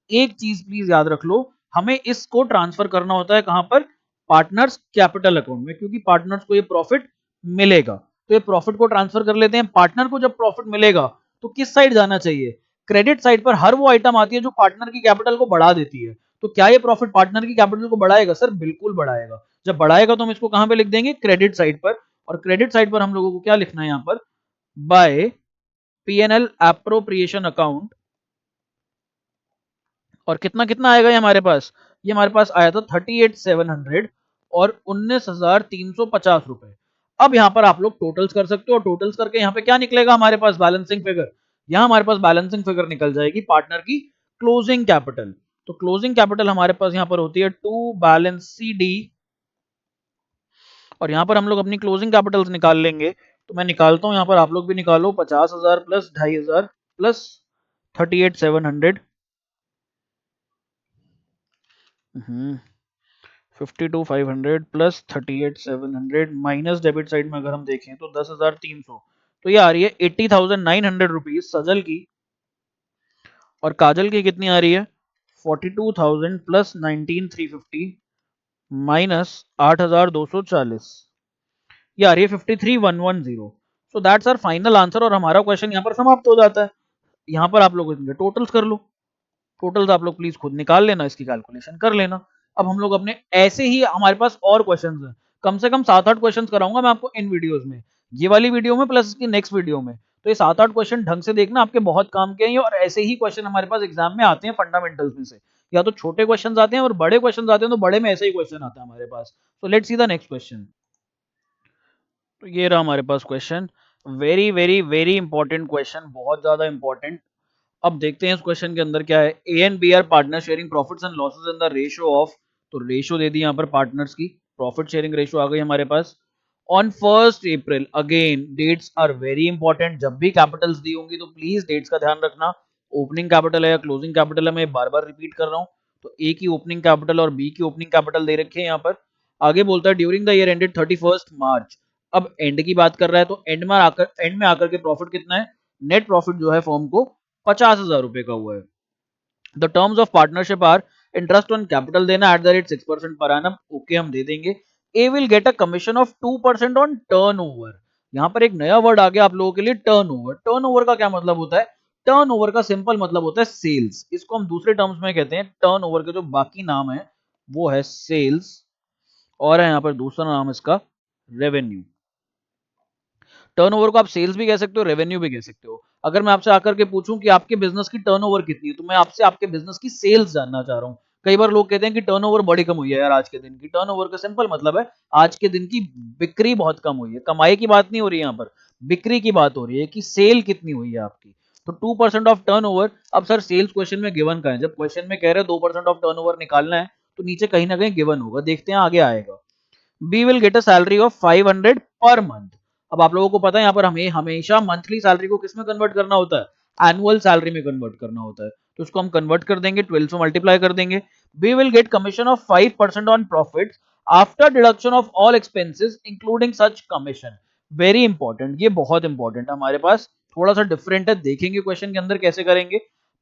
[SPEAKER 1] एक चीज प्लीज याद रख लो, हमें इसको ट्रांसफर करना होता है कहां पर, पार्टनर्स कैपिटल अकाउंट में, क्योंकि पार्टनर्स को ये प्रॉफिट मिलेगा। तो ये प्रॉफिट को ट्रांसफर कर लेते हैं। पार्टनर को जब प्रॉफिट मिलेगा तो किस साइड जाना चाहिए, क्रेडिट साइड पर। हर वो आइटम आती है जो पार्टनर की कैपिटल को बढ़ा देती है। तो क्या ये प्रॉफिट पार्टनर की कैपिटल को बढ़ाएगा, सर बिल्कुल बढ़ाएगा। जब बढ़ाएगा तो हम इसको कहां पे लिख देंगे, क्रेडिट साइड पर। और क्रेडिट साइड पर हम लोगों को क्या लिखना है यहां पर, बाय पीएनएल एप्रोप्रिएशन अकाउंट। और कितना कितना आएगा ये हमारे पास, ये हमारे पास आया था 38,700 और 19,350 रुपए। अब यहां पर आप लोग टोटल्स कर सकते हो, और टोटल्स करके यहाँ पे क्या निकलेगा हमारे पास, बैलेंसिंग फिगर। यहां हमारे पास बैलेंसिंग फिगर निकल जाएगी पार्टनर की क्लोजिंग कैपिटल। तो क्लोजिंग कैपिटल हमारे पास यहां पर होती है टू बैलेंस सी डी, और यहां पर हम लोग अपनी क्लोजिंग कैपिटल्स निकाल लेंगे। तो मैं निकालता हूं, यहां पर आप लोग भी निकालो, 50,000 plus 2,500 plus 38,700, 52,500 plus 38,700 minus debit side में अगर हम देखें तो 10,300। तो ये आ रही है 80,900 रुपीज सजल की, और काजल की कितनी आ रही है 42,000 प्लस 19,350 माइनस 8,240, ये आ रही है 53,110। So that's our final answer, और हमारा क्वेश्चन यहाँ पर समाप्त हो जाता है। यहाँ पर आप लोग इनके टोटल्स कर लो, टोटल्स आप लोग प्लीज खुद निकाल लेना, इसकी कैलकुलेशन कर लेना। अब हम लोग अपने ऐसे ही, हमारे पास और क्वेश्चंस हैं, कम से कम 7-8 क्वेश्चंस कराऊंगा मैं आपको इन वीडियोस में। ये वाली वीडियो में प्लस इसकी नेक्स्ट वीडियो में। तो ये 7-8 क्वेश्चन ढंग से देखना, आपके बहुत काम के हैं और ऐसे ही क्वेश्चन हमारे पास एग्जाम में आते हैं फंडामेंटल्स में से। या तो छोटे क्वेश्चन आते हैं और बड़े क्वेश्चन आते हैं, तो बड़े में ऐसे ही क्वेश्चन आता है हमारे पास। तो let's see the next question. तो ये रहा हमारे पास question, very very very important question, बहुत ज्यादा इंपॉर्टेंट। अब देखते हैं इस क्वेश्चन के अंदर क्या है। A and B are partner sharing profits and losses in the ratio of, तो रेशियो दे दी यहाँ पर पार्टनर्स की, प्रॉफिट शेयरिंग रेशियो आ गई हमारे पास। On 1 April, again dates are very important, जब भी कैपिटल्स दी होंगी तो प्लीज डेट्स का ध्यान रखना। ओपनिंग कैपिटल है या क्लोजिंग कैपिटल है, मैं बार बार रिपीट कर रहा हूँ। तो ए की ओपनिंग कैपिटल और बी की ओपनिंग कैपिटल दे रखे हैं यहाँ पर। आगे बोलता है ड्यूरिंग द ईयर एंडेड 31 मार्च। अब एंड की बात कर रहा है, तो एंड में आकर के प्रॉफिट कितना है, नेट प्रॉफिट जो है फॉर्म को 50,000 रुपए का हुआ है। The terms of partnership are, interest on capital देना at the rate 6% per annum, okay हम दे देंगे। A will get a commission of 2% on turnover. यहाँ पर एक नया वर्ड आ गया आप लोगों के लिए, टर्न ओवर। टर्न ओवर का क्या मतलब होता है, टर्न ओवर का सिंपल मतलब होता है सेल्स, इसको हम दूसरे टर्म्स में कहते हैं, टर्न ओवर के जो बाकी नाम है वो है सेल्स, और है यहाँ पर दूसरा नाम इसका रेवेन्यू। टर्नओवर को आप सेल्स भी कह सकते हो, रेवेन्यू भी कह सकते हो। अगर मैं आपसे आकर के पूछूं कि आपके बिजनेस की टर्नओवर कितनी है, तो मैं आपसे आपके बिजनेस की सेल्स जानना चाह रहा हूं। कई बार लोग कहते हैं कि टर्नओवर बड़ी कम हुई है यार आज के दिन की। टर्नओवर का सिंपल मतलब है आज के दिन की बिक्री बहुत कम हुई है, कमाई की बात नहीं हो रही है यहाँ पर, बिक्री की बात हो रही है कि सेल कितनी हुई है आपकी। तो 2% ऑफ टर्नओवर। अब सर सेल्स क्वेश्चन में गिवन का है, जब क्वेश्चन में कह रहे हैं 2% ऑफ टर्नओवर निकालना है, तो नीचे कहीं ना कहीं गिवन होगा, देखते हैं आगे आएगा। B will get a salary of 500 per month. अब आप लोगों को पता है यहाँ पर हमें हमेशा मंथली सैलरी को किस में कन्वर्ट करना होता है, एनुअल सैलरी में कन्वर्ट करना होता है। तो उसको हम कन्वर्ट कर देंगे, 12 से मल्टीप्लाई कर देंगे। B will get commission of 5% on profit after deduction of all expenses including such commission. Very important, ये बहुत इंपॉर्टेंट है हमारे पास, थोड़ा सा डिफरेंट है, देखेंगे क्वेश्चन के अंदर कैसे करेंगे।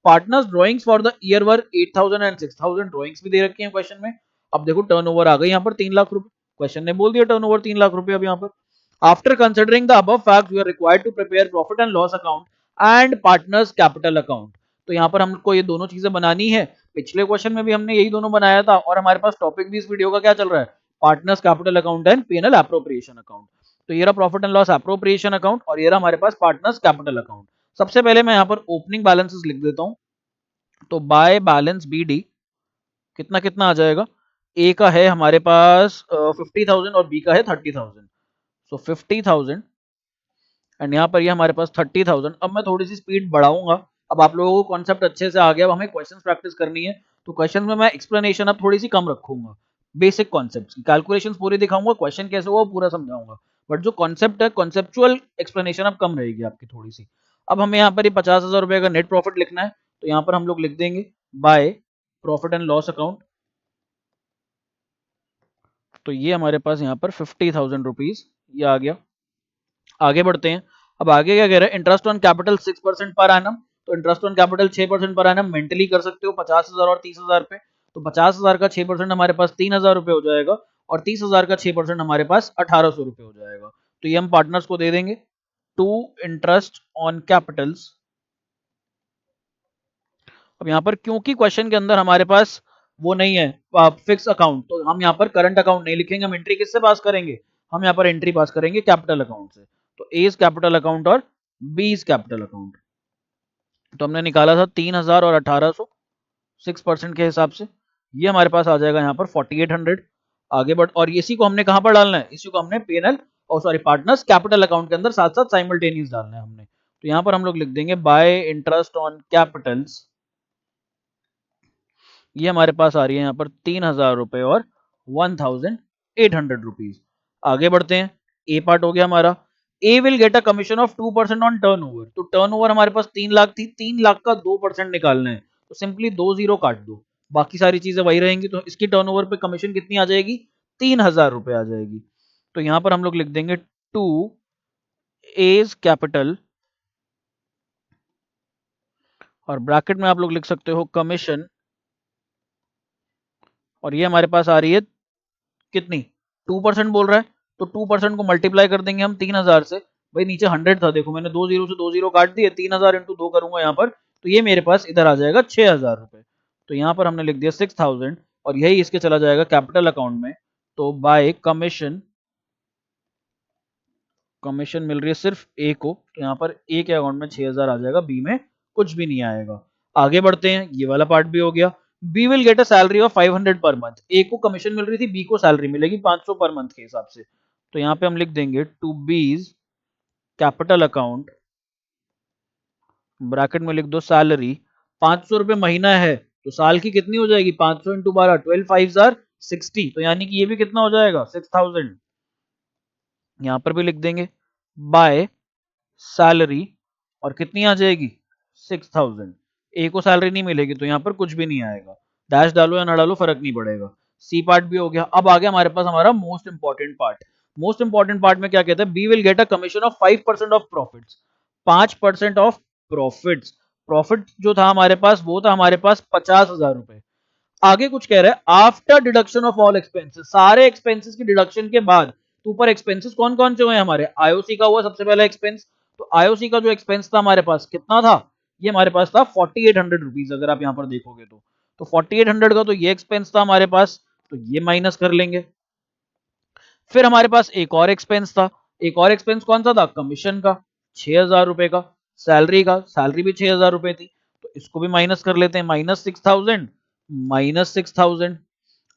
[SPEAKER 1] Partners drawings for the year were 8,000 and 6,000 drawings भी दे रखी है क्वेश्चन में। अब देखो टर्नओवर आ गई यहाँ पर 3 लाख रुपए, क्वेश्चन ने बोल दिया टर्नओवर 3 लाख रुपए। अब यहाँ पर after considering the above facts we are required to prepare profit and loss account and partners capital account. तो यहाँ पर हमको ये दोनों चीजें बनानी है, पिछले क्वेश्चन में भी हमने यही दोनों बनाया था, और हमारे पास टॉपिक भी इस वीडियो का क्या चल रहा है, partners capital account and PNL appropriation account. तो ये रहा profit and loss appropriation account, और ये रहा हमारे पास पार्टनर्स कैपिटल अकाउंट। सबसे पहले मैं यहाँ पर ओपनिंग बैलेंसेस लिख देता हूँ। तो बाय बैलेंस बीडी कितना कितना आ जाएगा, ए का है हमारे पास 50,000 और बी का है 30,000। सो 50,000 एंड यहाँ पर ये हमारे पास 30,000। अब मैं थोड़ी सी स्पीड बढ़ाऊंगा, अब आप लोगों को कॉन्सेप्ट अच्छे से आ गया। अब हमें क्वेश्चन प्रैक्टिस करनी है, तो क्वेश्चन में मैं एक्सप्लेनेशन अब थोड़ी सी कम रखूंगा, बेसिक कॉन्सेप्ट की कैलकुलेशन पूरी दिखाऊंगा, क्वेश्चन कैसे हुआ पूरा समझाऊंगा, बट जो कॉन्सेप्ट है कॉन्सेप्चुअल एक्सप्लेनेशन अब कम रहेगी आपकी थोड़ी सी। अब हमें यहाँ पर ये 50,000 रुपए का नेट प्रॉफिट लिखना है, तो यहाँ पर हम लोग लिख देंगे by profit and loss account. तो ये हमारे पास यहाँ पर 50,000 रुपीज ये आ गया। आगे बढ़ते हैं। अब आगे क्या कह रहा है, interest on capital 6% per annum. तो interest on capital 6% per annum mentally कर सकते हो, 50,000 और 30,000 पे। तो 50,000 का 6% हमारे पास 3,000 रुपए हो जाएगा, और 30,000 का 6% हमारे पास 1,800 रुपए हो जाएगा। तो ये हम पार्टनर्स को दे देंगे टू इंटरेस्ट ऑन कैपिटल्स। अब यहाँ पर क्योंकि क्वेश्चन के अंदर हमारे पास वो नहीं है फिक्स अकाउंट, तो हम यहाँ पर करंट अकाउंट नहीं लिखेंगे, हम एंट्री किससे पास करेंगे, हम यहाँ पर एंट्री पास करेंगे कैपिटल अकाउंट से। तो ए इज कैपिटल अकाउंट और बी इज कैपिटल अकाउंट। तो हमने निकाला था 3,000 और 1,800 6% के हिसाब से, ये हमारे पास आ जाएगा यहाँ पर 4,800। आगे बढ़, और इसी को हमने कहाँ पर डालना है, इसी को हमने पीएनएल और सॉरी पार्टनर्स कैपिटल अकाउंट के अंदर साथ साथ साइमल्टेनियस डालना है हमने। तो यहाँ पर हम लोग लिख देंगे बाय इंटरेस्ट ऑन कैपिटल्स, ये हमारे पास आ रही है यहाँ पर 3,000 रुपए और 1,800 रुपीज। आगे बढ़ते हैं, ए पार्ट हो गया हमारा। A will get a commission of 2% on turnover. तो टर्न ओवर हमारे पास 3 लाख थी, 3 लाख का 2% निकालना है, तो सिंपली 2 जीरो काट दो, बाकी सारी चीजें वही रहेंगी। तो इसकी टर्न ओवर पे कमीशन कितनी आ जाएगी, 3,000 रुपए आ जाएगी। तो यहां पर हम लोग लिख देंगे टू एज कैपिटल, और ब्रैकेट में आप लोग लिख सकते हो कमीशन, और ये हमारे पास आ रही है कितनी, 2% बोल रहा है, तो 2% को मल्टीप्लाई कर देंगे हम 3,000 से। भाई नीचे 100 था, देखो मैंने 2 जीरो से 2 जीरो काट दिए, 3,000 इंटू 2 करूंगा यहाँ पर, तो ये मेरे पास इधर आ जाएगा 6,000 रुपए। तो यहाँ पर हमने लिख दिया 6,000, और यही इसके चला जाएगा कैपिटल अकाउंट में। तो बाय कमीशन कमीशन मिल रही है सिर्फ ए को, तो यहाँ पर ए के अकाउंट में 6000 आ जाएगा, बी में कुछ भी नहीं आएगा। आगे बढ़ते हैं, ये वाला पार्ट भी हो गया। B will get a salary of 500 per month. ए को कमीशन मिल रही थी, बी को सैलरी मिलेगी 500 पर मंथ के हिसाब से। तो यहाँ पे हम लिख देंगे टू बीज कैपिटल अकाउंट, ब्रैकेट में लिख दो सैलरी। 500 रुपए महीना है, तो साल की कितनी हो जाएगी, 500 इंटू 12, 12 5 जार 60, तो यानी कि ये भी कितना हो जाएगा 6000। यहां पर भी लिख देंगे बाय सैलरी, और कितनी आ जाएगी 6000। ए को सैलरी नहीं मिलेगी तो यहाँ पर कुछ भी नहीं आएगा, डैश डालो या ना डालो फर्क नहीं पड़ेगा। सी पार्ट भी हो गया। अब आ गया हमारे पास हमारा most important part. Most important part में क्या कहते हैं, B will get a commission of 5% of profits. 5% of profits. Profit जो था हमारे पास वो था हमारे पास 50,000 रुपए। आगे कुछ कह रहा है after deduction of all expenses, सारे एक्सपेंसेस की डिडक्शन के बाद। तो ऊपर एक्सपेंसेस कौन कौन से हुए हमारे, आईओसी का हुआ सबसे पहला एक्सपेंस। तो आईओसी का जो एक्सपेंस था हमारे पास कितना था, ये हमारे पास था 4800 रुपीज, अगर आप यहां पर देखोगे तो 4800 का तो ये एक्सपेंस था हमारे पास, तो ये माइनस कर लेंगे। फिर हमारे पास एक और एक्सपेंस था। एक और एक्सपेंस कौन सा था, कमीशन का 6000 रुपए का, सैलरी का, सैलरी भी 6000 रुपए थी, तो इसको भी माइनस कर लेते हैं, -6000, -6000।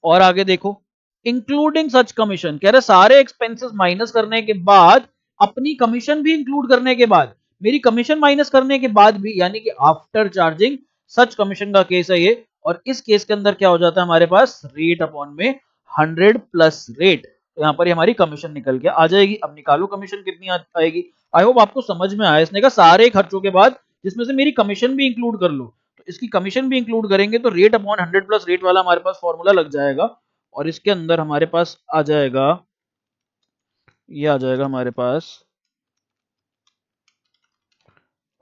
[SPEAKER 1] और आगे देखो, इंक्लूडिंग सच कमीशन, कह रहे सारे एक्सपेंसेस माइनस करने के बाद, अपनी कमीशन भी इंक्लूड करने के बाद, मेरी कमीशन माइनस करने के बाद भी, यानी कि आफ्टर चार्जिंग सच कमीशन का केस है ये। और इस केस के अंदर क्या हो जाता है हमारे पास, रेट अपॉन में 100 प्लस रेट, तो यहाँ पर हमारी कमीशन निकल के आ जाएगी। अब निकालो कमीशन कितनी आएगी। आई होप आपको समझ में आया। इसने कहा सारे खर्चों के बाद जिसमें से मेरी कमीशन भी इंक्लूड कर लो, तो इसकी कमीशन भी इंक्लूड करेंगे तो रेट अपॉन 100 प्लस रेट वाला हमारे पास फॉर्मूला लग जाएगा। और इसके अंदर हमारे पास आ जाएगा, ये आ जाएगा हमारे पास,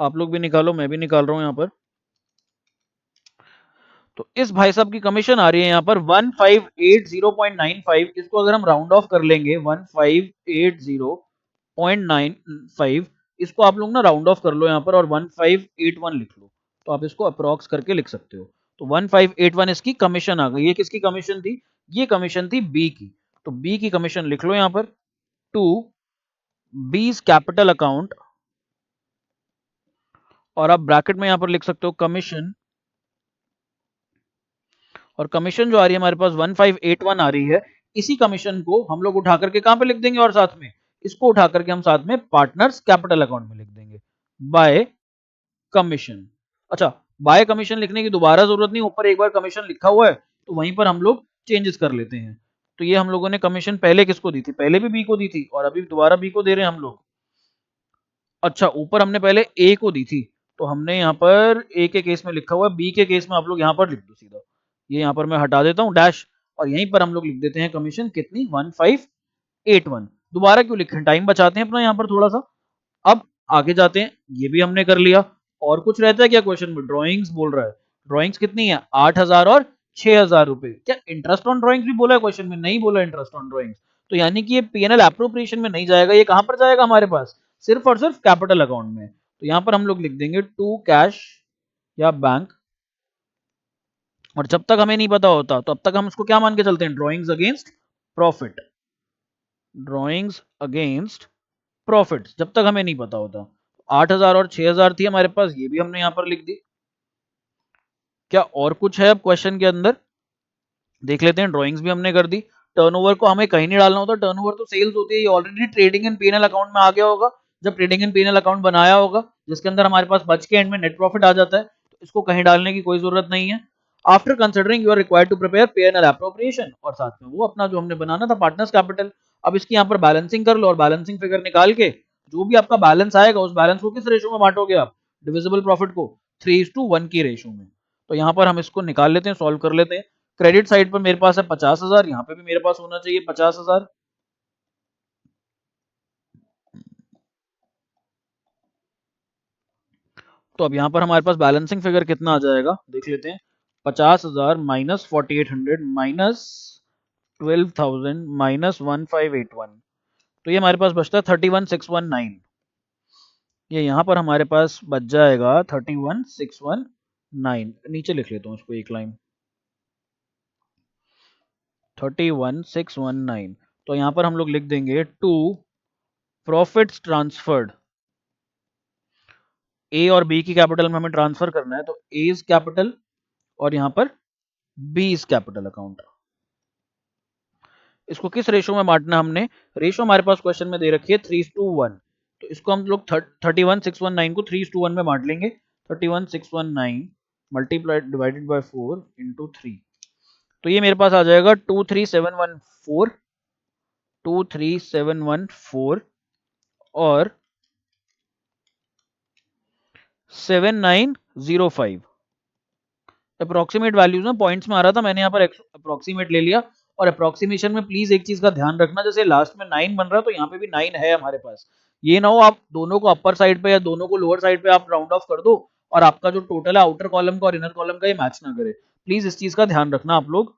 [SPEAKER 1] आप लोग भी निकालो, मैं भी निकाल रहा हूं यहां पर। तो इस भाई साहब की कमीशन आ रही है यहाँ पर 1580.95। इसको अगर हम राउंड ऑफ कर लेंगे 1580.95, इसको आप लोग ना राउंड ऑफ कर लो यहाँ पर और 1581 लिख लो, तो आप इसको अप्रोक्स करके लिख सकते हो। तो 1581 इसकी कमीशन आ गई। ये किसकी कमीशन थी, ये कमीशन थी बी की। तो बी की कमीशन लिख लो यहाँ पर, टू बीज कैपिटल अकाउंट, और आप ब्रैकेट में यहाँ पर लिख सकते हो कमीशन। और कमीशन जो आ रही है हमारे पास 1581 आ रही है, इसी कमीशन को हम लोग उठा करके कहां पे लिख देंगे, और साथ में इसको उठा करके हम साथ में पार्टनर्स कैपिटल अकाउंट में लिख देंगे बाय कमीशन। अच्छा, बाय कमीशन लिखने की दोबारा जरूरत नहीं, ऊपर एक बार कमीशन लिखा हुआ है तो वहीं पर हम लोग चेंजेस कर लेते हैं। तो ये हम लोगों ने कमीशन पहले किसको दी थी, पहले भी बी को दी थी और अभी दोबारा बी को दे रहे हैं हम लोग। अच्छा, ऊपर हमने पहले ए को दी थी, तो हमने यहाँ पर ए के केस में लिखा हुआ है, बी के केस में आप लोग यहाँ पर लिख दो सीधा। ये यहाँ पर मैं हटा देता हूँ डैश, और यहीं पर हम लोग लिख देते हैं कमीशन कितनी, 1581। दोबारा क्यों लिखें, टाइम बचाते हैं अपना यहाँ पर थोड़ा सा। अब आगे जाते हैं, ये भी हमने कर लिया। और कुछ रहता है क्या क्वेश्चन में, ड्रॉइंग्स बोल रहा है। ड्रॉइंग्स कितनी है, 8000 और 6000 रुपए। क्या इंटरेस्ट ऑन ड्रॉइंग्स भी बोला है क्वेश्चन में, नहीं बोला इंटरेस्ट ऑन ड्रॉइंग्स। तो यानी कि ये पीएनएल एप्रोप्रिएशन में नहीं जाएगा, ये कहां पर जाएगा हमारे पास, सिर्फ और सिर्फ कैपिटल अकाउंट में। तो यहां पर हम लोग लिख देंगे टू कैश या बैंक। और जब तक हमें नहीं पता होता तो अब तक हम इसको क्या मान के चलते हैं, drawings against profit, drawings against profit, जब तक हमें नहीं पता होता। 8000 और 6000 थी हमारे पास, ये भी हमने यहां पर लिख दी। क्या और कुछ है अब क्वेश्चन के अंदर, देख लेते हैं। ड्राइंग्स भी हमने कर दी। टर्नओवर को हमें कहीं नहीं डालना होता, टर्नओवर तो सेल्स होती है, ये already trading and PNL account में आ गया होगा। जब ट्रेडिंग एंड पीएनएल अकाउंट बनाया होगा जिसके अंदर हमारे पास बच के एंड में नेट प्रॉफिट आ जाता है, तो इसको कहीं डालने की कोई जरूरत नहीं है। After considering you are required to prepare PNL appropriation, और साथ में वो अपना जो हमने बनाना था पार्टनर्स कैपिटल। अब इसकी यहाँ पर बैलेंसिंग कर लो और बैलेंसिंग फिगर निकाल के जो भी आपका बैलेंस आएगा उस बैलेंस को किस रेशो में बांटोगे आप, डिविजिबल प्रॉफिट को 3:1 की रेशो में। तो यहाँ पर हम इसको निकाल लेते हैं, सॉल्व कर लेते हैं। क्रेडिट साइड पर मेरे पास है 50,000, यहाँ पे भी मेरे पास होना चाहिए 50,000। तो अब यहाँ पर हमारे पास बैलेंसिंग फिगर कितना आ जाएगा देख लेते हैं, 50,000 माइनस 4800 माइनस 12,000 माइनस 1581, तो ये हमारे पास बचता है 31,619। ये यहाँ पर हमारे पास बच जाएगा 31,619। नीचे लिख लेता हूँ इसको एक लाइन, 31,619। तो यहाँ पर हम लोग लिख देंगे टू प्रॉफिट्स ट्रांसफर्ड, ए और बी की कैपिटल में हमें ट्रांसफर करना है, तो ए इज कैपिटल और यहां पर बी इज कैपिटल अकाउंट। इसको किस रेशो में बांटना है हमने, रेशो हमारे पास क्वेश्चन में दे रखी है 3:1, तो इसको हम लोग 31,619 को 3:1 में बांट लेंगे। 31,619 मल्टीप्लाइड डिवाइडेड बाय 4 इंटू 3, तो ये मेरे पास आ जाएगा 23714, 23714 और 7905। अप्रोक्सीमेट वैल्यूज में पॉइंट्स में आ रहा था, मैंने यहाँ पर अप्रोक्सीमेट ले लिया। और अप्रोक्सीमेशन में प्लीज एक चीज का ध्यान रखना, जैसे लास्ट में 9 बन रहा है तो यहाँ पे भी 9 है हमारे पास। ये ना हो आप दोनों को अपर साइड पे या दोनों को लोअर साइड पे आप राउंड ऑफ कर दो और आपका जो टोटल है आउटर कॉलम का और इनर कॉलम का ये मैच ना करे। प्लीज इस चीज का ध्यान रखना आप लोग।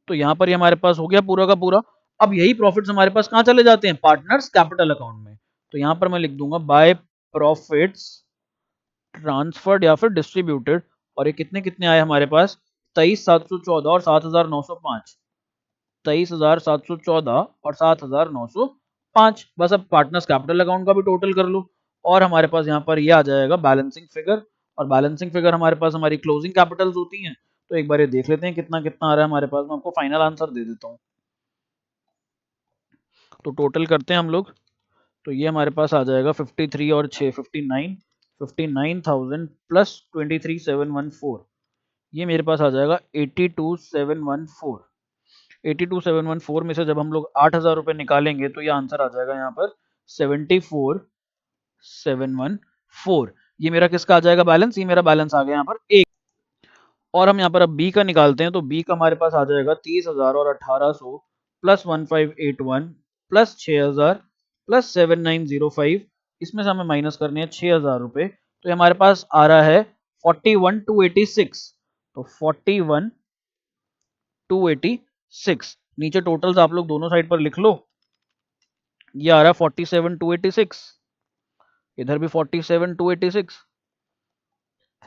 [SPEAKER 1] तो यहाँ पर ये हमारे पास हो गया पूरा का पूरा। अब यही प्रॉफिट्स हमारे पास कहाँ चले जाते हैं, पार्टनर्स कैपिटल अकाउंट में। तो यहाँ पर मैं लिख दूंगा बाय प्रॉफिट्स ट्रांसफर्ड या फिर डिस्ट्रीब्यूटेड, और ये कितने कितने आए हमारे पास, 23,714 और 7,905। 23,714 और 7,905। बस अब पार्टनर्स कैपिटल अकाउंट का भी टोटल कर लो और हमारे पास यहाँ पर ये आ जाएगा बैलेंसिंग फिगर। और बैलेंसिंग फिगर हमारे पास हमारी क्लोजिंग कैपिटल्स होती हैं। तो एक बार ये देख लेते हैं कितना कितना आ रहा है हमारे पास, मैं आपको फाइनल आंसर दे देता हूँ। तो टोटल करते हैं हम लोग, तो ये हमारे पास आ जाएगा 53 और 6 59, 59,000 प्लस 23,714, ये मेरे पास आ जाएगा 82,714। 82,714 में से जब हम लोग 8,000 रुपए निकालेंगे तो ये आंसर आ जाएगा यहाँ पर 74,714। ये मेरा किसका आ जाएगा बैलेंस, ये मेरा बैलेंस आ गया यहाँ पर एक। और हम यहाँ पर अब बी का निकालते हैं, तो बी का हमारे पास आ जाएगा 30,000 और 1,800 प्लस 1581 प्लस 6,000 प्लस 7,905। इसमें से हमें माइनस करने हैं 6,000 रुपए, तो ये हमारे पास आ रहा है 41,286। तो 41,286 नीचे टोटल्स आप लोग दोनों साइड पर लिख लो। ये आ रहा है 47,286, इधर भी 47,286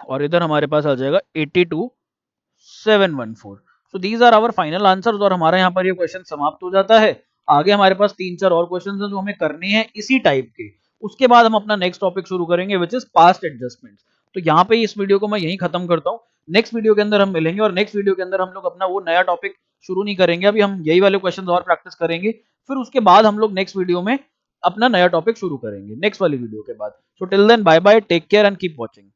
[SPEAKER 1] और इधर हमारे पास आ जाएगा 82,714। So these are our final answers और हमारा यहाँ पर ये क्वेश्चन समाप्त हो जाता है। आगे हमारे पास 3-4 और क्वेश्चन हैं जो हमें करने हैं इसी टाइप के। उसके बाद हम अपना नेक्स्ट टॉपिक शुरू करेंगे विच इज पास्ट एडजस्टमेंट्स। तो यहाँ पे इस वीडियो को मैं यहीं खत्म करता हूँ। नेक्स्ट वीडियो के अंदर हम मिलेंगे और नेक्स्ट वीडियो के अंदर हम लोग अपना वो नया टॉपिक शुरू नहीं करेंगे, अभी हम यही वाले क्वेश्चन और प्रैक्टिस करेंगे। फिर उसके बाद हम लोग नेक्स्ट वीडियो में अपना नया टॉपिक शुरू करेंगे नेक्स्ट वाली वीडियो के बाद। So till then bye bye, take care and keep watching.